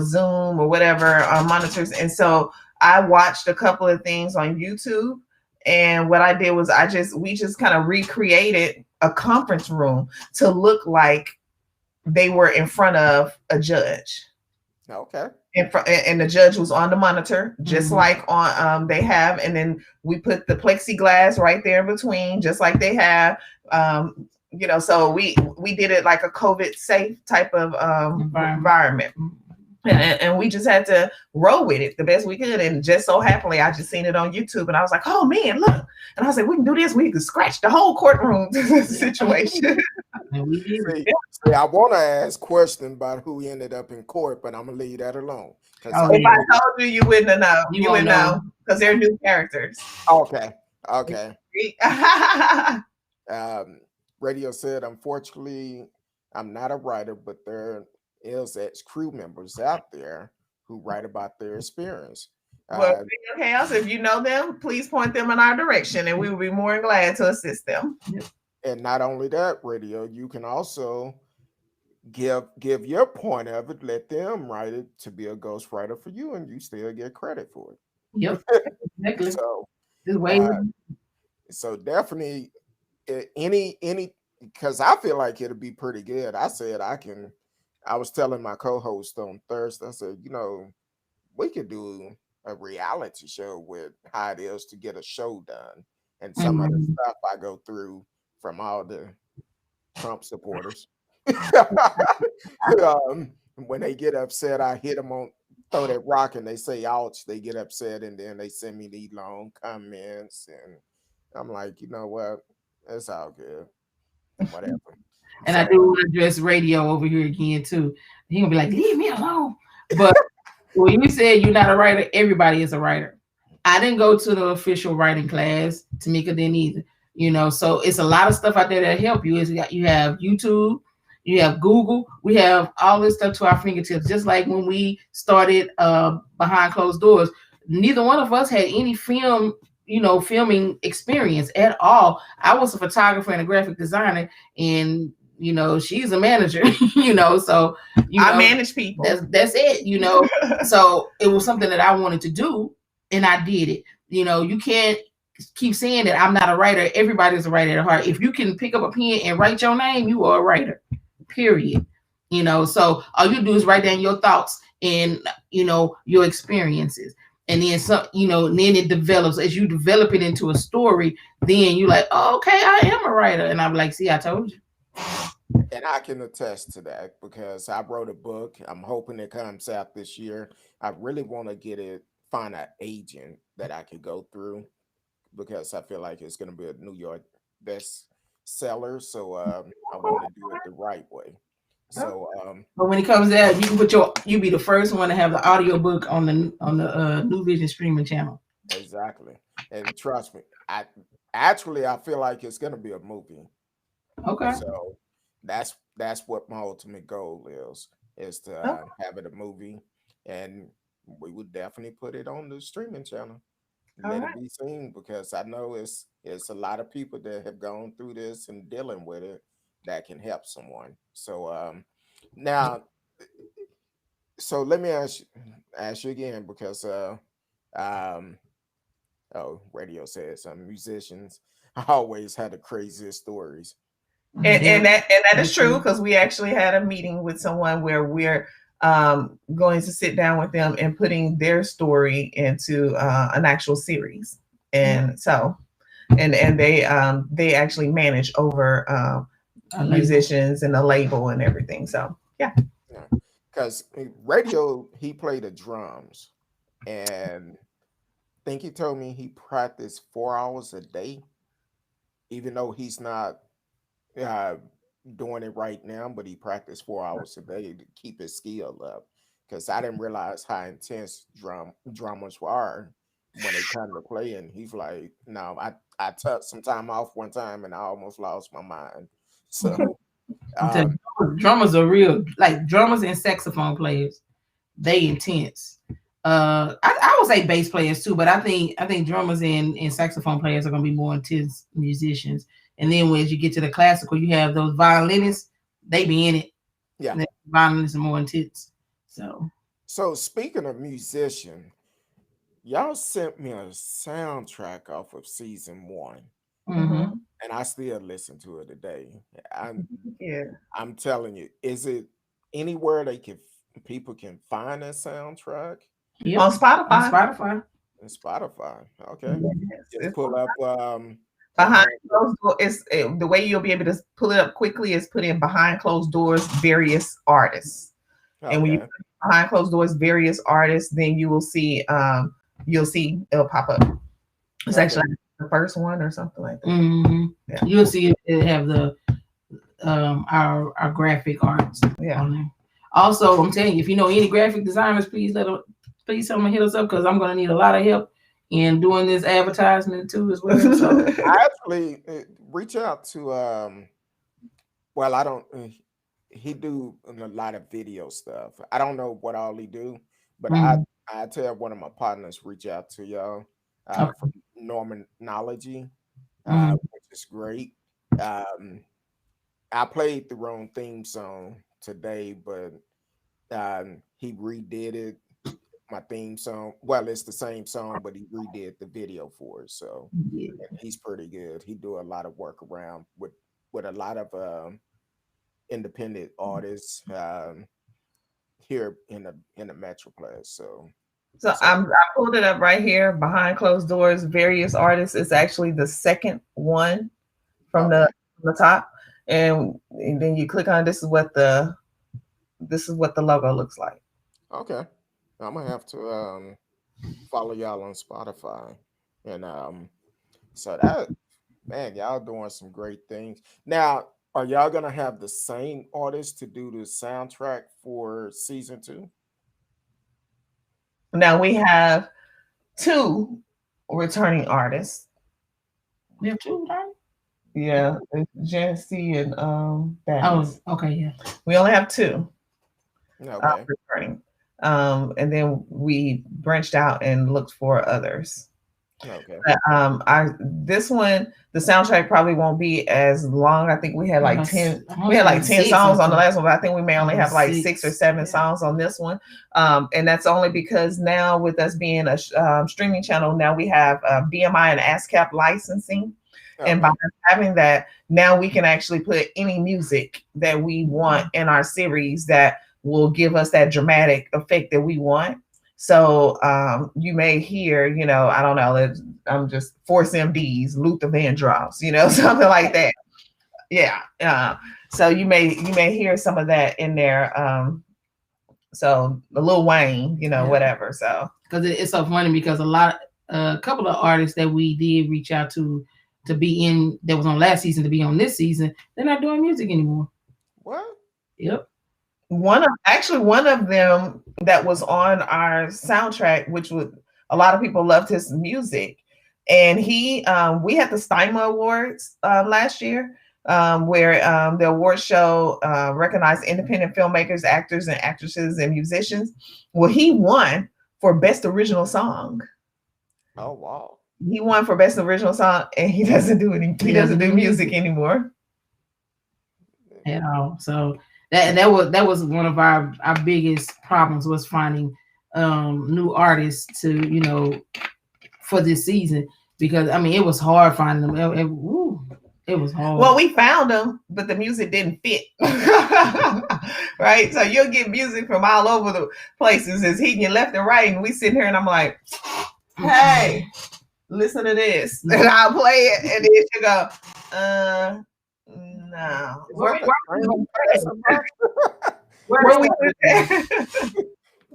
Zoom or whatever monitors. And so I watched a couple of things on YouTube. And what I did was we just kind of recreated a conference room to look like they were in front of a judge. Okay. And the judge was on the monitor, just like on they have, and then we put the plexiglass right there in between, just like they have. So we did it like a COVID safe type of environment. And we just had to roll with it the best we could. And just so happily, I just seen it on YouTube, and I was like, "Oh man, look!" And I was like, "We can do this. We can scratch the whole courtroom situation." See, I want to ask questions about who ended up in court, but I'm gonna leave that alone. If I told you, you wouldn't know. You wouldn't know because they're new characters. Okay. Radio said, unfortunately, I'm not a writer, but there is ex-crew members out there who write about their experience. Well, Chaos, if you know them, please point them in our direction, and we will be more than glad to assist them. And not only that, Radio, you can also give your point of it, let them write it to be a ghostwriter for you, and you still get credit for it. Yep, exactly. So definitely any because I feel like it'll be pretty good. I said I was telling my co-host on Thursday, I said, we could do a reality show with how it is to get a show done and some of the stuff I go through from all the Trump supporters. When they get upset, I hit them on, throw that rock, and they say ouch, they get upset, and then they send me these long comments, and I'm like, you know what, it's all good, whatever. And I do want to address Radio over here again too. He gonna be like, leave me alone. But when you said you're not a writer, everybody is a writer. I didn't go to the official writing class. Tamika didn't either. So it's a lot of stuff out there that help you. You have YouTube, you have Google, we have all this stuff to our fingertips. Just like when we started behind closed doors, neither one of us had any filming experience at all. I was a photographer and a graphic designer, and she's a manager, so I manage people. That's it, So it was something that I wanted to do, and I did it. You can't keep saying that I'm not a writer. Everybody's a writer at heart. If you can pick up a pen and write your name, you are a writer, period. So all you do is write down your thoughts and your experiences. And then then it develops. As you develop it into a story, then you're like, oh, okay, I am a writer. And I'm like, see, I told you. And I can attest to that because I wrote a book. I'm hoping it comes out this year. I really want to find an agent that I could go through because I feel like it's going to be a New York bestseller. So I want to do it the right way. So, but when it comes out, you can you be the first one to have the audio book on the NuVysion streaming channel. Exactly, and trust me, I feel like it's gonna be a movie. Okay. So that's what my ultimate goal is to have it a movie, and we would definitely put it on the streaming channel. Let it be seen because I know it's a lot of people that have gone through this and dealing with it that can help someone. So now, so let me ask you again because Radio says some musicians always had the craziest stories. And that is true because we actually had a meeting with someone where we're going to sit down with them and putting their story into an actual series. And so and they actually manage over musicians and the label and everything. So yeah. Because Radio, he played the drums, and I think he told me he practiced 4 hours a day, even though he's not doing it right now, but he practiced 4 hours a day to keep his skill up. Because I didn't realize how intense drummers are when they come to play. And he's like, no, I took some time off one time and I almost lost my mind. So drummers are real, like drummers and saxophone players, they intense. I would say bass players too, but I think drummers and saxophone players are gonna be more intense musicians. And then when you get to the classical, you have those violinists, they be in it. Yeah. Violence and more intense. So speaking of musician, y'all sent me a soundtrack off of season 1. Mm-hmm. And I still listen to it today. Yeah. I'm telling you, is it anywhere people can find that soundtrack? Yep. On Spotify. On Spotify. And Spotify. Okay. Yes, Just pull up behind closed doors. The way you'll be able to pull it up quickly is put in behind closed doors various artists. Okay. And when you put behind closed doors various artists, then you will see it'll pop up. It's actually the first one or something like that. Mm-hmm. Yeah. You'll see it have the our graphic arts on there. Also, I'm telling you, if you know any graphic designers, please someone hit us up, because I'm gonna need a lot of help in doing this advertisement too as well. So I actually reach out to well, I don't he do a lot of video stuff. I don't know what all he do, but I tell one of my partners reach out to y'all from Normanology, which is great. I played the wrong theme song today, but he redid it. My theme song. Well, it's the same song, but he redid the video for it. So he's pretty good. He do a lot of work around with a lot of independent artists here in the Metroplex. So I pulled it up right here. Behind closed doors, various artists. It's actually the second one from the top, and then you click on. This is what the logo looks like. Okay. I'm gonna have to follow y'all on Spotify, and so that, man, y'all doing some great things. Now, are y'all gonna have the same artist to do the soundtrack for season 2? Now we have 2 returning artists. We have 2, right? Yeah, Jesse and Baptist. Oh, okay, yeah. We only have 2 returning. And then we branched out and looked for others. Okay. This one, the soundtrack probably won't be as long. I think we had like 10. We had like 10 songs on the last one, but I think we may only have like 6 or 7 songs on this one. And that's only because now, with us being a streaming channel, now we have BMI and ASCAP licensing. Okay. And by having that, now we can actually put any music that we want in our series that will give us that dramatic effect that we want. So you may hear, I don't know, I'm just Force MDs, Luther Vandross, something like that. Yeah. So you may hear some of that in there. So the Lil Wayne, whatever. So because it's so funny, because a couple of artists that we did reach out to be in, that was on last season, to be on this season, they're not doing music anymore. What? Yep. One of them that was on our soundtrack, which a lot of people loved his music, and we had the STIMA Awards last year, where the award show recognized independent filmmakers, actors and actresses, and musicians. Well, he won for Best Original Song. Oh wow! He won for Best Original Song, and he doesn't do He doesn't do music anymore at all. So that was one of our biggest problems, was finding new artists to for this season, because it was hard finding them. It was hard. Well, we found them, but the music didn't fit. Right? So you'll get music from all over the places. It's hitting you left and right, and we sitting here, and I'm like, hey, listen to this, and I'll play it, and then you go, no. Wait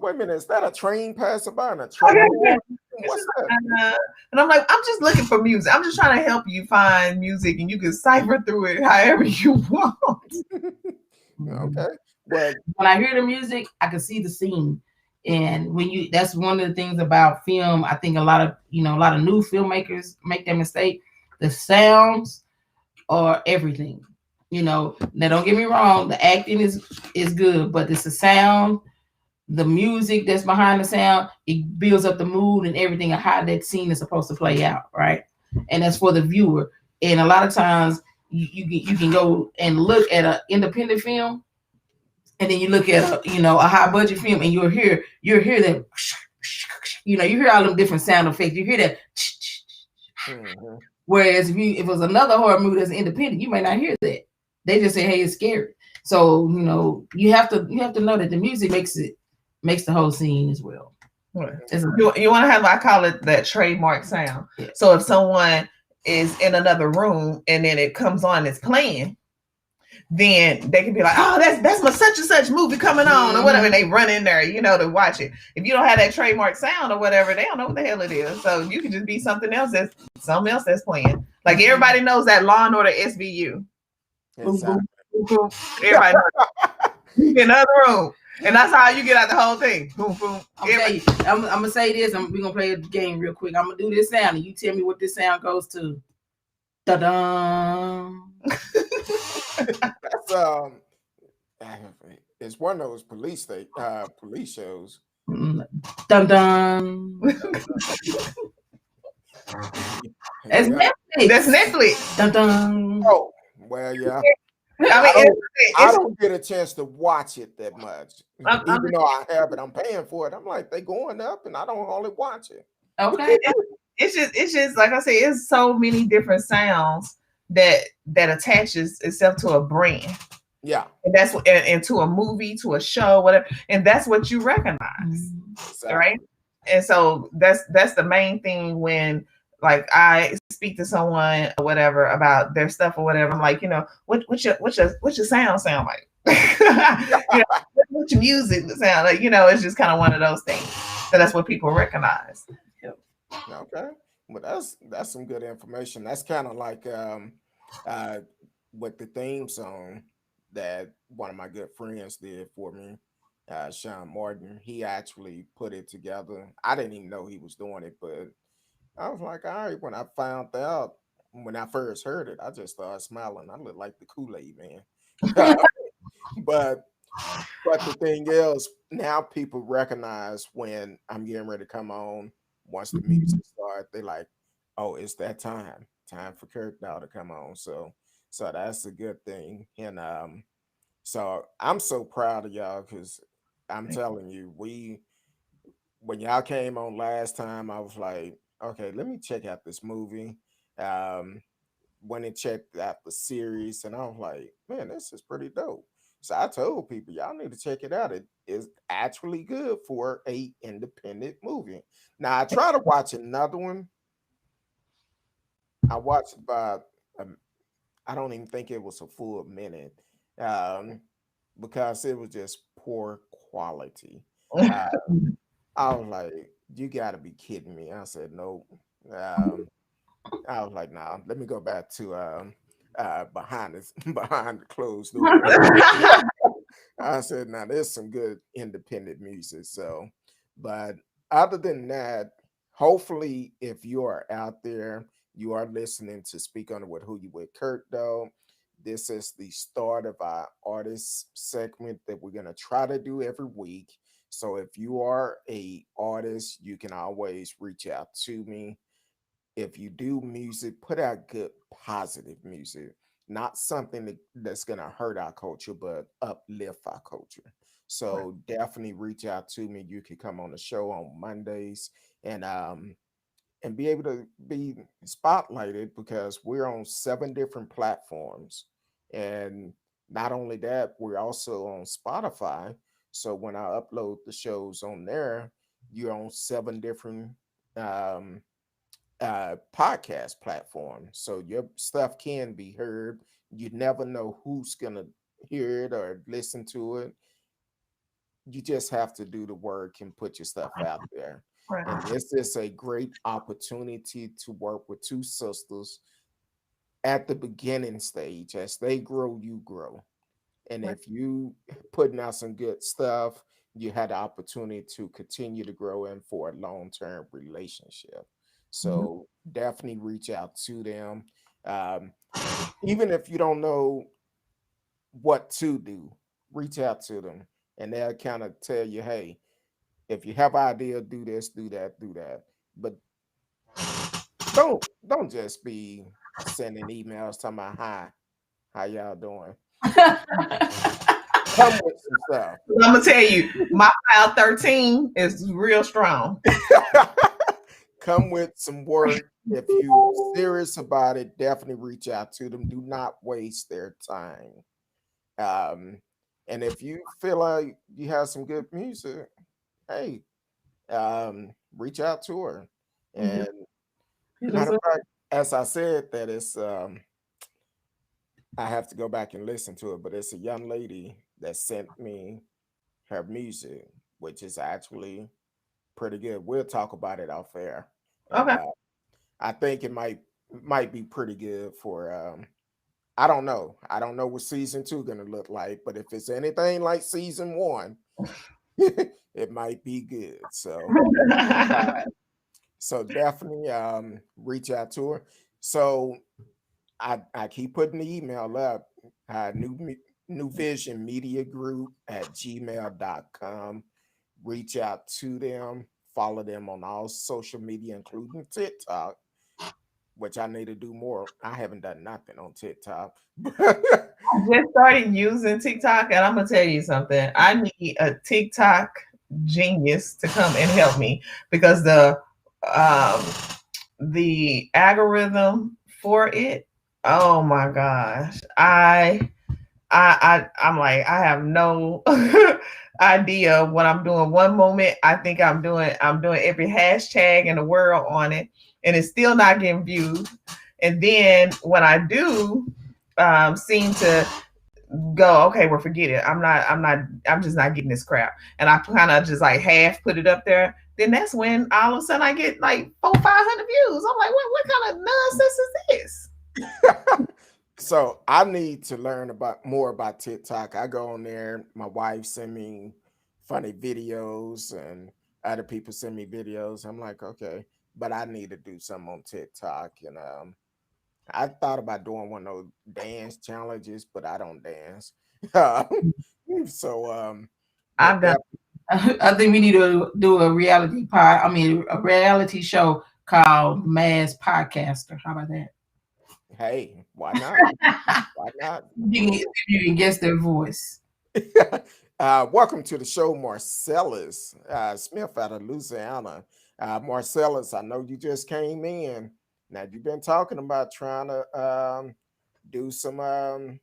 a minute, is that a train passing by and a train? What's that? And I'm like, I'm just looking for music. I'm just trying to help you find music, and you can cipher through it however you want. Okay. Well, when I hear the music, I can see the scene. And that's one of the things about film. I think a lot of new filmmakers make that mistake. The sounds are everything. Now don't get me wrong, the acting is good, but it's the sound, the music that's behind the sound. It builds up the mood and everything of how that scene is supposed to play out, right? And that's for the viewer. And a lot of times you can go and look at an independent film, and then you look at a high budget film, and you'll hear that, you hear all them different sound effects. You hear that. Mm-hmm. Whereas if it was another horror movie that's independent, you may not hear that. They just say, "Hey, it's scary." So you have to know that the music makes the whole scene as well. You want to have, I call it that trademark sound. Yeah. So if someone is in another room and then it comes on, it's playing, then they can be like, "Oh, that's my such and such movie coming on," or whatever. And they run in there, to watch it. If you don't have that trademark sound or whatever, they don't know what the hell it is. So you can just be something else that's playing. Like everybody knows that Law and Order SVU. Exactly. Everybody knows. In another room. And that's how you get out the whole thing. Boom, boom. I'm gonna say this. We're gonna play a game real quick. I'm gonna do this sound, and you tell me what this sound goes to. Da-da. That's it's one of those police shows. Dun dun. That's Netflix. That's Netflix. Dun dun. Oh, well, yeah. I don't get a chance to watch it that much. Even though I have it, I'm paying for it. I'm like, they going up, and I don't only watch it. Okay. It's just like I say, it's so many different sounds that attaches itself to a brand. Yeah. And that's and to a movie, to a show, whatever. And that's what you recognize. Exactly. Right. And so that's the main thing when like I speak to someone or whatever about their stuff or whatever. I'm like, what's your sound like? What's your music sound like? It's just kind of one of those things. So that's what people recognize. Yep. Okay. Well, that's some good information. That's kind of like with the theme song that one of my good friends did for me, Sean Martin. He actually put it together. I didn't even know he was doing it, but I was like, all right. When I found out, when I first heard it, I just started smiling. I looked like the Kool-Aid man. But the thing is, now people recognize when I'm getting ready to come on. Once the music starts, they like, oh, it's that time for Kirk now to come on. So that's a good thing. And so I'm so proud of y'all because I'm telling you, when y'all came on last time, I was like, okay, let me check out this movie. Went and checked out the series, and I was like, man, this is pretty dope. So I told people, y'all need to check it out. It is actually good for a independent movie. Now I try to watch another one. I watched about, I don't even think it was a full minute, because it was just poor quality. I was like, you got to be kidding me. I said, nope. I was like, nah, let me go back to behind the closed door. I said, now there's some good independent music. So, but other than that, hopefully if you are out there, you are listening to Speak On It with Who You With Kurt, though. This is the start of our artist segment that we're going to try to do every week. So if you are a artist, you can always reach out to me. If you do music, put out good, positive music, not something that's going to hurt our culture, but uplift our culture. So definitely reach out to me. You can come on the show on Mondays and be able to be spotlighted because we're on 7 different platforms. And not only that, we're also on Spotify. So when I upload the shows on there, you're on 7 different podcast platform, so your stuff can be heard. You never know who's gonna hear it or listen to it. You just have to do the work and put your stuff out there. And this is a great opportunity to work with 2 sisters at the beginning stage. As they grow, you grow. And if you putting out some good stuff, you had the opportunity to continue to grow in for a long-term relationship. So definitely reach out to them. Even if you don't know what to do, reach out to them and they'll kind of tell you, hey, if you have an idea, do this, do that, do that. But don't just be sending emails talking about, hi, How y'all doing? Come with some stuff. I'm gonna tell you, my file 13 is real strong. Come with some work. If you're serious about it, definitely reach out to them. Do not waste their time. And if you feel like you have some good music, hey, reach out to her. And matter of fact, as I said, that it's I have to go back and listen to it, but it's a young lady that sent me her music, which is actually pretty good. We'll talk about it off air. And, Okay. I think it might be pretty good for I don't know. I don't know what season 2 gonna look like, but if it's anything like season 1, it might be good. So definitely reach out to her. So I keep putting the email up, NuVysion Media Group at gmail.com. Reach out to them, follow them on all social media, including TikTok, which I need to do more. I haven't done nothing on TikTok. I just started using TikTok, and I'm gonna tell you something. I need a TikTok genius to come and help me, because the algorithm for it, oh my gosh, I'm like, I have no idea what I'm doing. One moment I think I'm doing every hashtag in the world on it, and it's still not getting viewed. And then when I do seem to go, okay, well, forget it. I'm just not getting this crap. And I kind of just like half put it up there. Then that's when all of a sudden I get like 400-500 views. I'm like, what kind of nonsense is this? So I need to learn more about TikTok. I go on there. My wife send me funny videos, and other people send me videos. I'm like, okay, but I need to do something on TikTok. And I thought about doing one of those dance challenges, but I don't dance. So I've done. I think we need to do a reality show called Mass Podcaster. How about that? Hey, why not? Why not? You can guess their voice. Welcome to the show, Marcellus Smith out of Louisiana. Marcellus, I know you just came in. Now you've been talking about trying to do some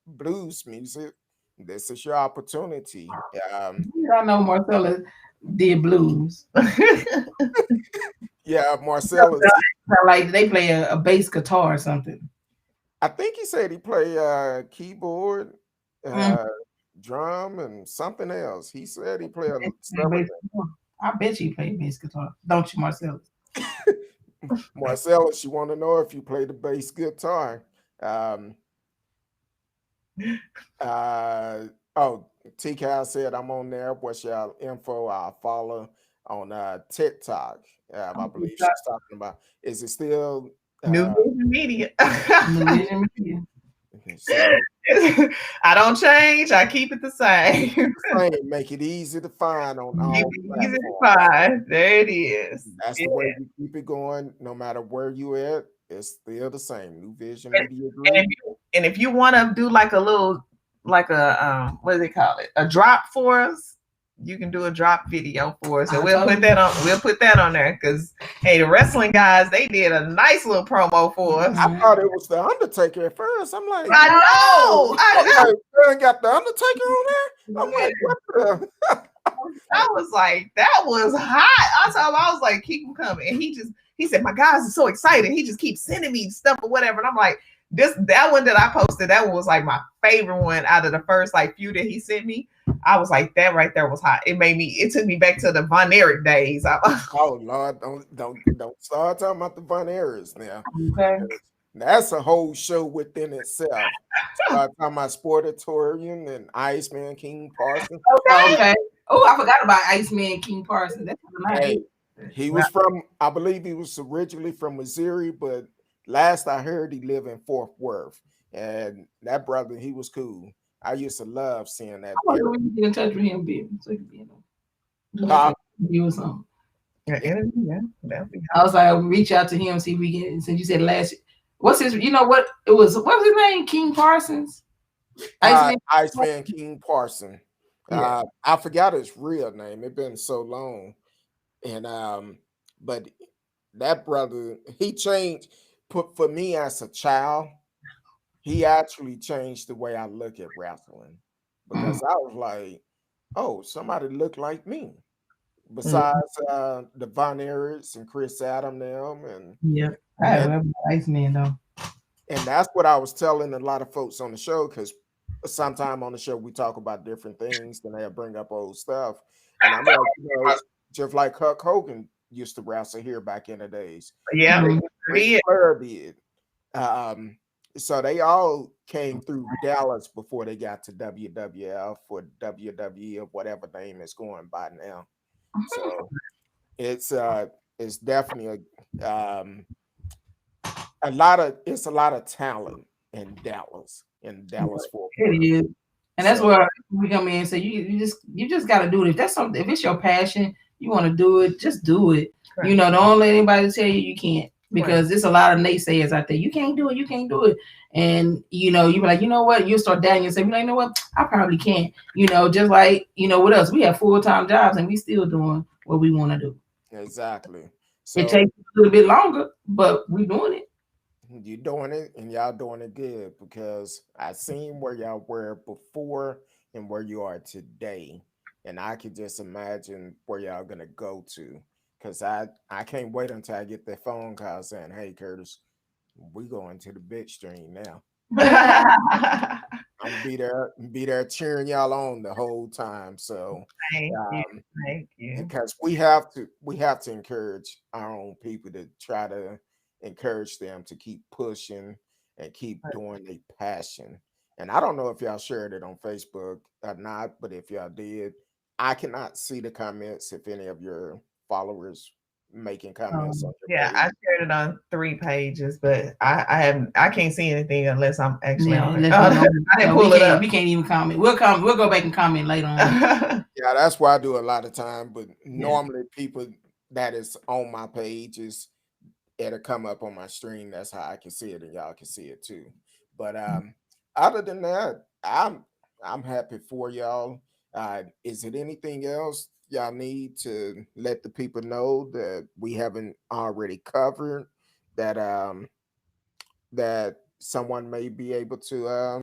blues music. This is your opportunity. I know Marcellus did blues. Yeah, Marcellus. Like they play a bass guitar or something. I think he said he played keyboard, drum, and something else. He said he played I bet you play bass guitar, don't you, Marcellus? Marcellus, you want to know if you play the bass guitar? TCal said I'm on there. What's your info? I'll follow on TikTok. I believe she's talking about. Is it still NuVysion Media? NuVysion Media. So, I don't change. I keep it the same. Make it easy to find on all platforms. Easy to find. There it is. That's the way we keep it going. No matter where you at, it's still the same. NuVysion Media Group. And if you want to do like a little, like a what do they call it? A drop for us. You can do a drop video for us, and we'll put that on there, because hey, the wrestling guys, they did a nice little promo for us. I thought it was the Undertaker at first. I'm like, I know. Like, got the Undertaker on there. I'm like, what the? I was like, that was hot. I was like, keep them coming. And he said, my guys are so excited. He just keeps sending me stuff or whatever. And I'm like, that one that I posted, that one was like my favorite one out of the first like few that he sent me. I was like, that right there was hot. It took me back to the Von Erich days. Oh Lord, don't start talking about the Von Erichs now. Okay. That's a whole show within itself. Start talking about Sportatorium and Iceman King Parsons. Okay. Oh, I forgot about Iceman King Parsons. That's nice. Hey, he was from, I believe he was originally from Missouri, but last I heard he lived in Fort Worth. And that brother, he was cool. I used to love seeing that. I wonder when you get in touch with him, baby, so he can be you or something. Yeah, I was like, reach out to him, see if we can. Since you said what's his? You know what it was? What was his name? King Parsons. Iceman King Parson. Yeah. I forgot his real name. It's been so long. And but that brother, he changed for me as a child, he actually changed the way I look at wrestling because I was like, oh, somebody looked like me. Besides the Von Erichs and Chris Adam them Yeah. I and remember Iceman though. and that's what I was telling a lot of folks on the show because sometime on the show we talk about different things and they'll bring up old stuff. And I'm like, just like Hulk Hogan used to wrestle here back in the days. Yeah, Ric Flair did. So they all came through Dallas before they got to WWF or WWE or whatever name it's going by now. So it's definitely a lot of talent in Dallas Fort Worth. It is. And that's where we come in and say you just got to do it. If it's your passion, you want to do it, just do it. Right. Don't let anybody tell you can't, because there's a lot of naysayers out there. You can't do it. You can't do it. And you be like, you know what? You'll start doubting yourself. You're like, you know what? I probably can't. Just like what else? We have full-time jobs and we still doing what we want to do. Exactly. So it takes a little bit longer, but we doing it. You're doing it and y'all doing it good because I seen where y'all were before and where you are today. And I could just imagine where y'all gonna go to. Cause I can't wait until I get that phone call saying, hey Curtis, we going to the big stream now. I'm be there cheering y'all on the whole time. So thank you. Because we have to encourage our own people to try to encourage them to keep pushing and keep doing their passion. And I don't know if y'all shared it on Facebook or not, but if y'all did, I cannot see the comments if any of your followers making comments on your page. I shared it on 3 pages, but I can't see anything unless I'm actually on it. I didn't pull it up. We can't even comment. We'll go back and comment later on. Yeah, that's why I do a lot of time. But normally people that is on my pages, it'll come up on my stream. That's how I can see it, and y'all can see it too. But other than that, I'm happy for y'all. Is it anything else y'all need to let the people know that we haven't already covered that that someone may be able to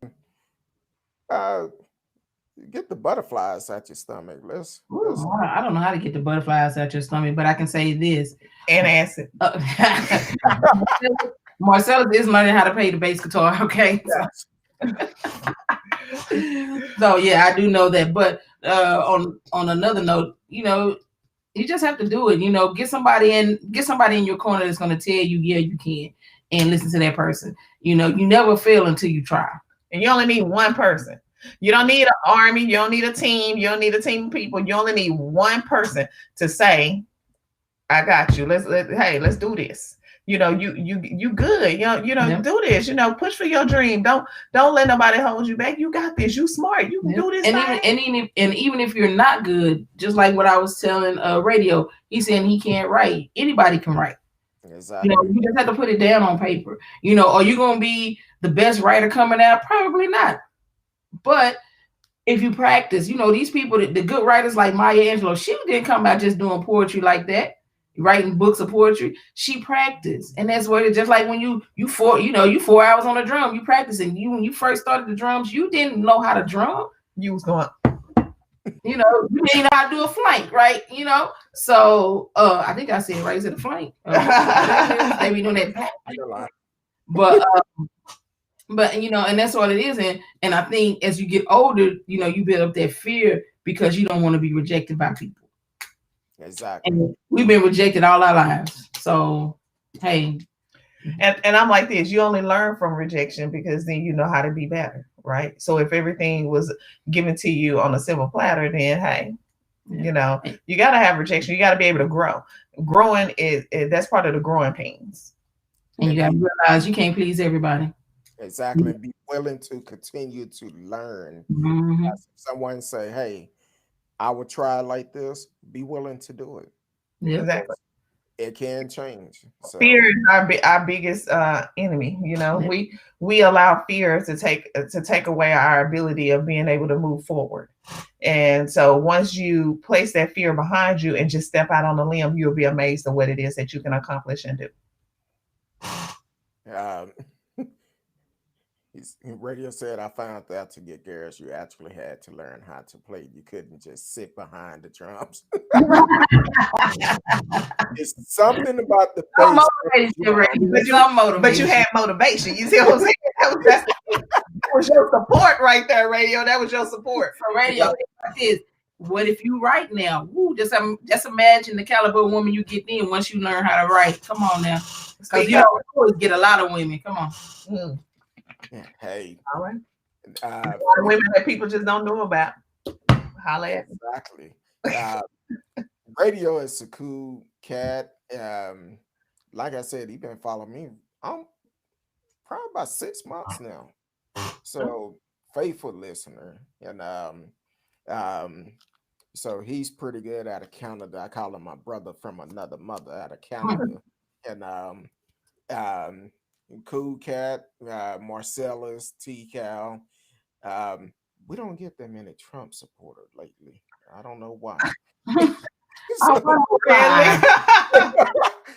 get the butterflies out your stomach? I don't know how to get the butterflies out your stomach, but I can say this. And acid. Marcellus is learning how to play the bass guitar, okay? Yes. So yeah, I do know that. But on another note, you just have to do it. Get somebody in your corner that's going to tell you, yeah, you can, and listen to that person. You never fail until you try. And you only need one person. You don't need an army. You don't need a team. You don't need a team of people. You only need one person to say, I got you. Let's do this. You good. Do this. Push for your dream. Don't let nobody hold you back. You got this. You smart. You can do this. And even if you're not good, just like what I was telling Radio, he's saying he can't write. Anybody can write. Exactly. You just have to put it down on paper. Are you gonna be the best writer coming out? Probably not. But if you practice, these people, the good writers like Maya Angelou, she didn't come out just doing poetry like that, writing books of poetry. She practiced, and that's what it's just like when you 4 hours on a drum, you practicing. When you first started the drums, you didn't know how to drum. You was going, you didn't know how to do a flank, right? So I think I said right, is it a flank? They be doing that. But and that's what it is, and I think as you get older, you build up that fear because you don't want to be rejected by people. Exactly. And we've been rejected all our lives, so hey. And I'm like this: you only learn from rejection because then you know how to be better, right? So if everything was given to you on a silver platter, then hey, you got to have rejection. You got to be able to grow. Growing is that's part of the growing pains. And you got to realize you can't please everybody. Exactly. Be willing to continue to learn. If someone say, hey, I would try like this, be willing to do it. Yeah. Exactly. it can change. So fear is our biggest enemy. You know, we allow fear to take away our ability of being able to move forward. And so once you place that fear behind you and just step out on the limb, you'll be amazed at what it is that you can accomplish and do. Radio said, I found out to get girls, you actually had to learn how to play. You couldn't just sit behind the drums. It's something about the bass. But you had motivation. You see what I'm saying? That was your support right there, radio. That was your support. For radio, what if you write now? Woo, just imagine the caliber of woman you get in once you learn how to write. Come on now. Because you always get a lot of women. Come on. Mm. Hey. All right. Women that people just don't know about. Holla at me. Exactly. Radio is a cool cat. Like I said, he been following me. I'm probably about 6 months now. So faithful listener. And so he's pretty good out of Canada. I call him my brother from another mother out of Canada. And cool cat, Marcellus, T-Cal. We don't get that many Trump supporters lately. I don't know why.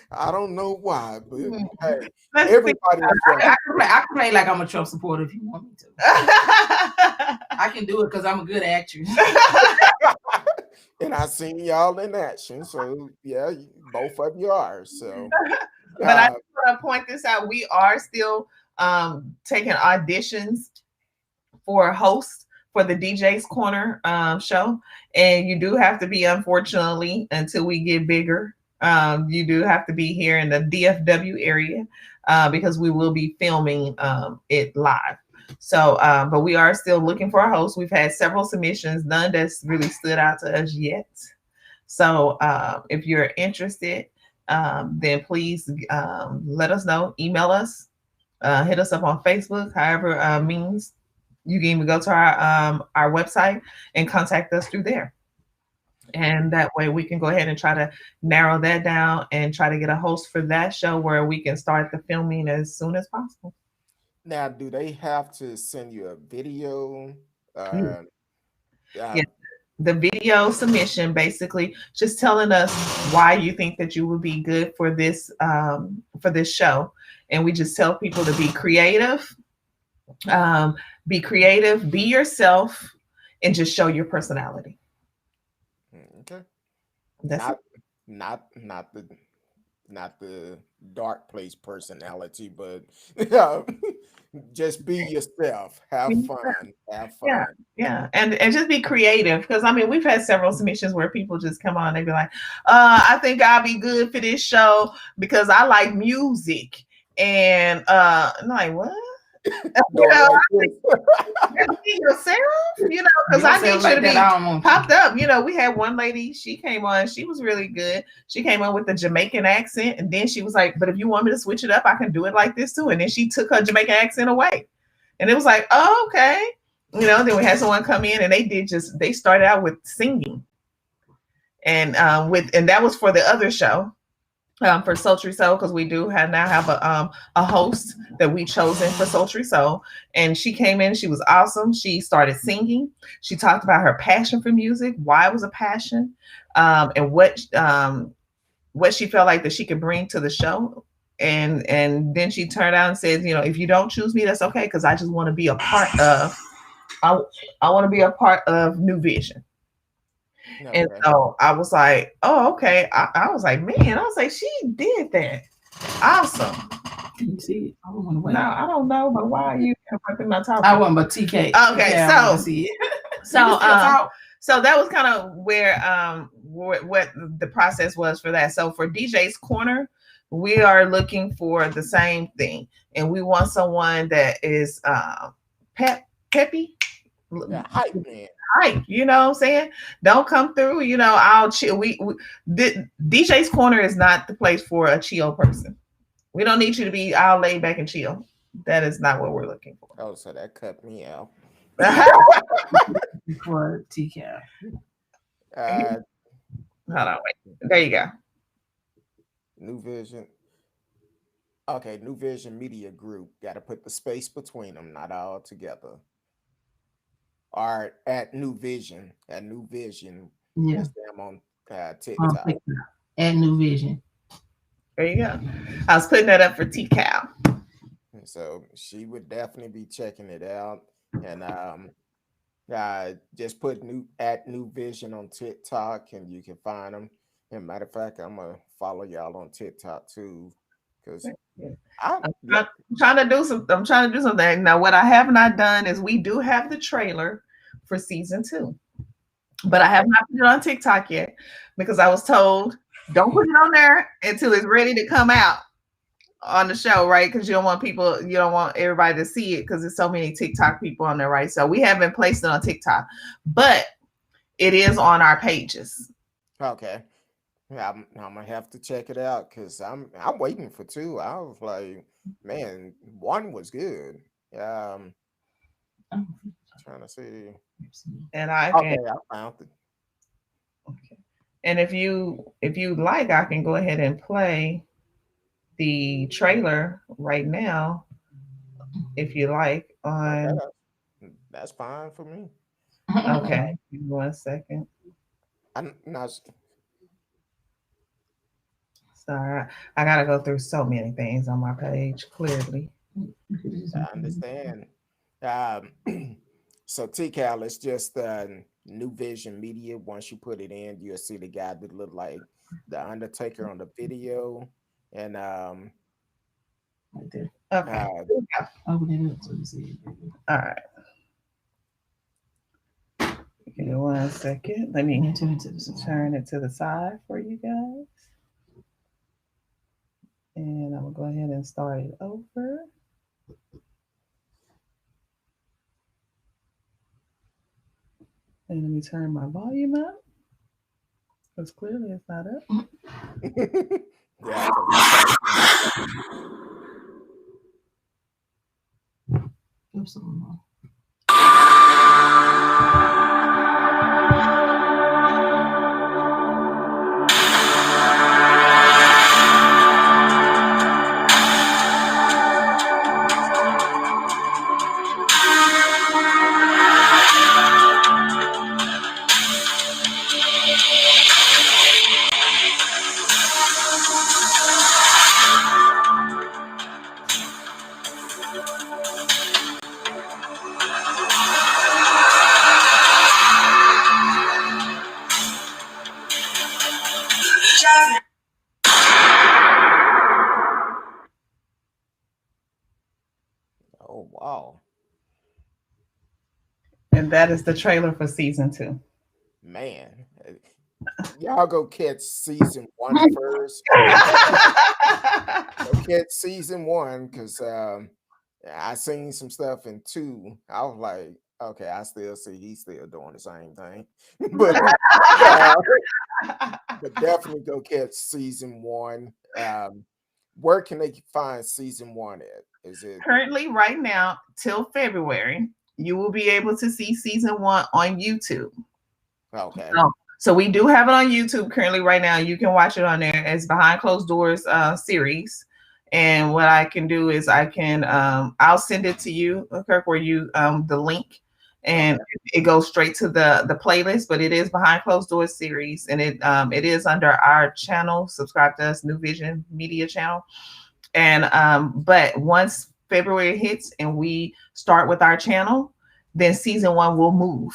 I don't know why, but hey, everybody. I can play like I'm a Trump supporter if you want me to. I can do it because I'm a good actress. And I seen y'all in action, so yeah, both of you are. So, but I just want to point this out: we are still taking auditions for hosts for the DJ's Corner show, and you do have to be, unfortunately, until we get bigger. You do have to be here in the DFW area because we will be filming it live. So, but we are still looking for a host. We've had several submissions, none that's really stood out to us yet. So, if you're interested, then please let us know. Email us, hit us up on Facebook, however means. You can even go to our website and contact us through there. And that way we can go ahead and try to narrow that down and try to get a host for that show where we can start the filming as soon as possible. Now, do they have to send you a video? Yeah. The video submission, basically just telling us why you think that you would be good for this show. And we just tell people to be creative, be yourself, and just show your personality. Okay. That's not the dark place personality, but just be yourself. Have fun. Yeah. And just be creative, because I mean we've had several submissions where people just come on and be like, I think I'll be good for this show because I like music. And I'm like, what? Yourself, because I need you to be popped up. We had one lady, she came on, she was really good. She came on with the Jamaican accent, and then she was like, but if you want me to switch it up, I can do it like this too. And then she took her Jamaican accent away, and it was like, oh, okay. Then we had someone come in and they started out with singing, and that was for the other show. For Sultry Soul, because we do now have a host that we chosen for Sultry Soul, and she came in. She was awesome. She started singing. She talked about her passion for music, why it was a passion, and what she felt like that she could bring to the show. And then she turned out and said, if you don't choose me, that's okay, because I just want to be a part of. I want to be a part of NuVysion. Okay. And so I was like, oh, okay. I was like, man, she did that. Awesome. Can you see it? No, I don't know, but why are you interrupting my topic? I want but TK. Okay, yeah, so that was kind of where what the process was for that. So for DJ's Corner, we are looking for the same thing, and we want someone that is peppy. Yeah, hype man. Hype, you know what I'm saying? Don't come through, I'll chill. DJ's Corner is not the place for a chill person. We don't need you to be all laid back and chill. That is not what we're looking for. Oh, so that cut me out. For TK. Hold on, wait. There you go. NuVysion. Okay, NuVysion Media Group. Got to put the space between them, not all together. Or at NuVysion. At NuVysion. Yeah. That's them on On TikTok. TikTok. At NuVysion. There you go. I was putting that up for T-Cal. And so she would definitely be checking it out. And just put at NuVysion on TikTok and you can find them. And matter of fact, I'm gonna follow y'all on TikTok too. Because I'm trying to do something. Now, what I have not done is we do have the trailer for season 2. But I have not put it on TikTok yet because I was told don't put it on there until it's ready to come out on the show, right? Because you don't want everybody to see it because there's so many TikTok people on there, right? So we haven't placed it on TikTok, but it is on our pages. Okay. Yeah, I'm gonna have to check it out because I'm waiting for 2. I was like, man, 1 was good. Trying to see. And I can. Okay, I found it. Okay. And if you like, I can go ahead and play the trailer right now, if you like. On Okay, that's fine for me. okay, give me 1 second. I'm not. Sorry, I gotta go through so many things on my page. Clearly, I understand. Um, so TCal is just NuVysion Media. Once you put it in, you'll see the guy that looked like the Undertaker on the video, and right there. Okay. Open it up so you see it. All right. Give me 1 second. Let me turn it to the side for you guys. And I'm going to go ahead and start it over. And let me turn my volume up. Because clearly it's not up. yeah. Oops, Oh wow, And that is the trailer for season 2. man. Y'all go catch season 1 first. Go catch season 1 because I seen some stuff in 2. I was like, okay, I still see he's still doing the same thing, but but definitely go catch season 1. Where can they find season 1 at? Is it Currently, right now, till February, you will be able to see season 1 on YouTube. okay? So we do have it on YouTube currently right now. You can watch it on there. It's behind closed doors series. And what I can do is I'll send it to you, Kirk, where you the link, and it goes straight to the playlist. But it is behind closed doors series, and it is under our channel. Subscribe to us, NuVysion Media channel. And but once February hits and we start with our channel, then season 1 will move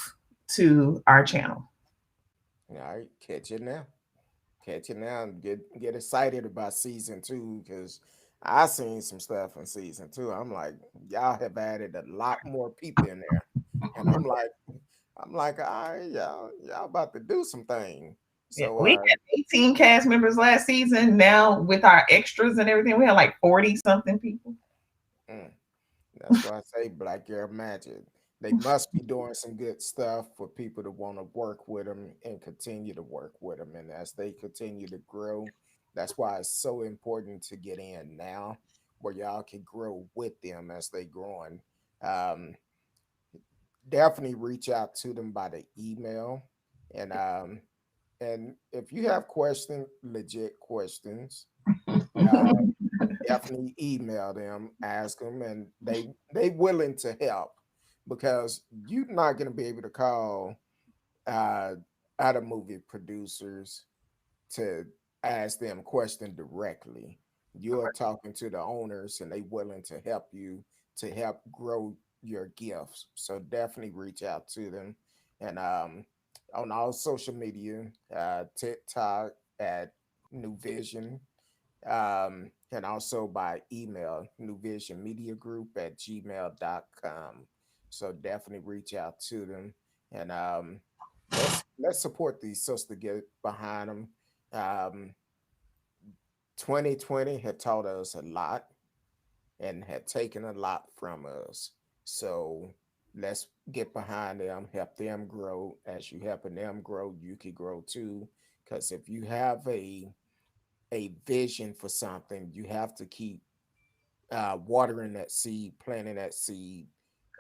to our channel. All right, catch it now. Catch it now and get excited about season 2 because I seen some stuff in season 2. I'm like, y'all have added a lot more people in there, and I'm like, all right, y'all about to do some things. So we had 18 cast members last season. Now with our extras and everything, we had like 40 something people. That's why I say Black Girl Magic. They must be doing some good stuff for people to want to work with them and continue to work with them. And as they continue to grow, that's why it's so important to get in now where y'all can grow with them as they growing. Um, Definitely reach out to them by the email. And if you have questions, legit questions, Definitely email them, ask them, and they willing to help, because you're not going to be able to call uh, other movie producers to ask them question directly. You're talking to the owners, and they willing to help you to help grow your gifts. So definitely reach out to them, and on all social media, TikTok at NuVysion, and also by email, newvisionmediagroup@gmail.com. So definitely reach out to them, and let's support these sisters to get behind them. Um, 2020 had taught us a lot and had taken a lot from us. So let's get behind them, help them grow. As you helping them grow, you can grow too. Because if you have a vision for something, you have to keep watering that seed, planting that seed,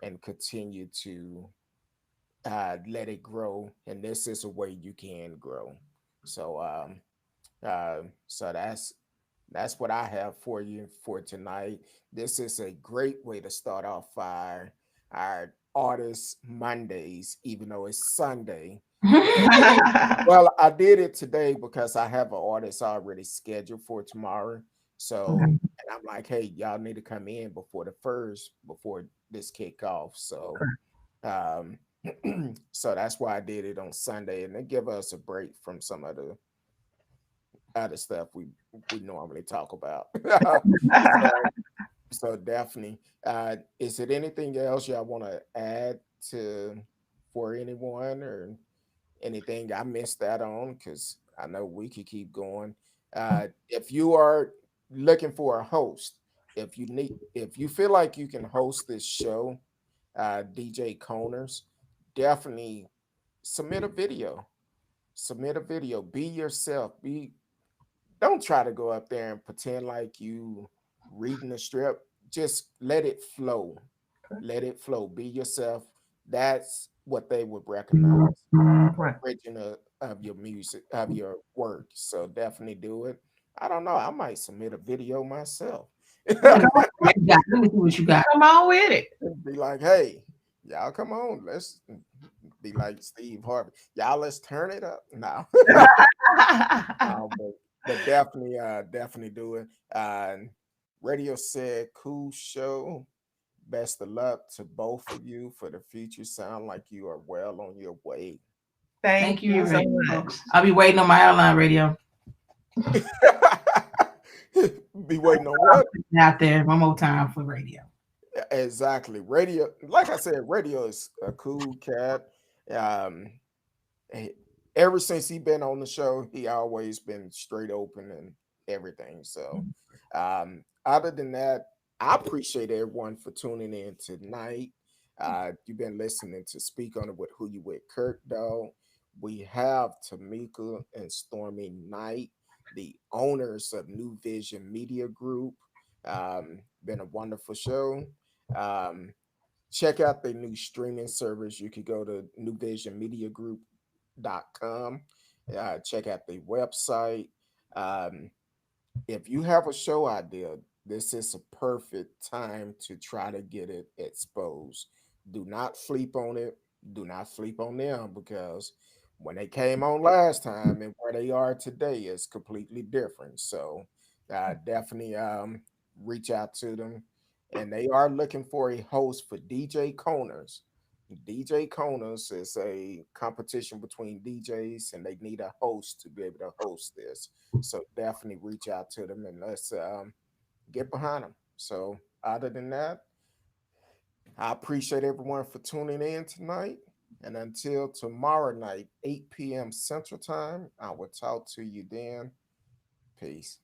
and continue to let it grow. And this is a way you can grow. So, so that's what I have for you for tonight. This is a great way to start off our artist Mondays, even though it's Sunday. Well, I did it today because I have an artist already scheduled for tomorrow. So, Okay. and I'm like, hey, y'all need to come in before before this kick off. So, um, so that's why I did it on Sunday, and they give us a break from some of the other stuff we normally talk about. so, so definitely. Is it anything else y'all want to add to for anyone, or anything I missed out on? Because I know we could keep going. If you are looking for a host, if you feel like you can host this show, DJ Coners, definitely submit a video. Submit a video. Be yourself. Don't try to go up there and pretend like you reading the strip. Just let it flow. Let it flow. Be yourself. That's what they would recognize. Right. Original of your music, of your work. So definitely do it. I don't know. I might submit a video myself. Let me see what you got. Come on with it. Be like, hey, y'all come on. Let's be like Steve Harvey. Y'all, let's turn it up now. But definitely, definitely do it. Radio said, cool show. Best of luck to both of you for the future. Sound like you are well on your way. Thank you so much. I'll be waiting on my airline radio. Be waiting on what? Out there one more time for radio. Exactly. Radio, like I said, radio is a cool cat. Um, he- Ever since he been on the show, he always been straight open and everything. So, other than that, I appreciate everyone for tuning in tonight. You've been listening to Speak On It with Who You With Kurt, though. We have Tamika and Stormy Knight, the owners of NuVysion Media Group. Been a wonderful show. Check out the new streaming service. You could go to newvisionmediagroup.com. Check out the website. Um, if you have a show idea, this is a perfect time to try to get it exposed. Do not sleep on it. Do not sleep on them, because when they came on last time and where they are today is completely different. So definitely reach out to them. And they are looking for a host for DJ Coners. DJ Coners is a competition between DJs, and they need a host to be able to host this. So definitely reach out to them, and let's get behind them. So other than that, I appreciate everyone for tuning in tonight. And until tomorrow night, 8 p.m. Central Time, I will talk to you then. Peace.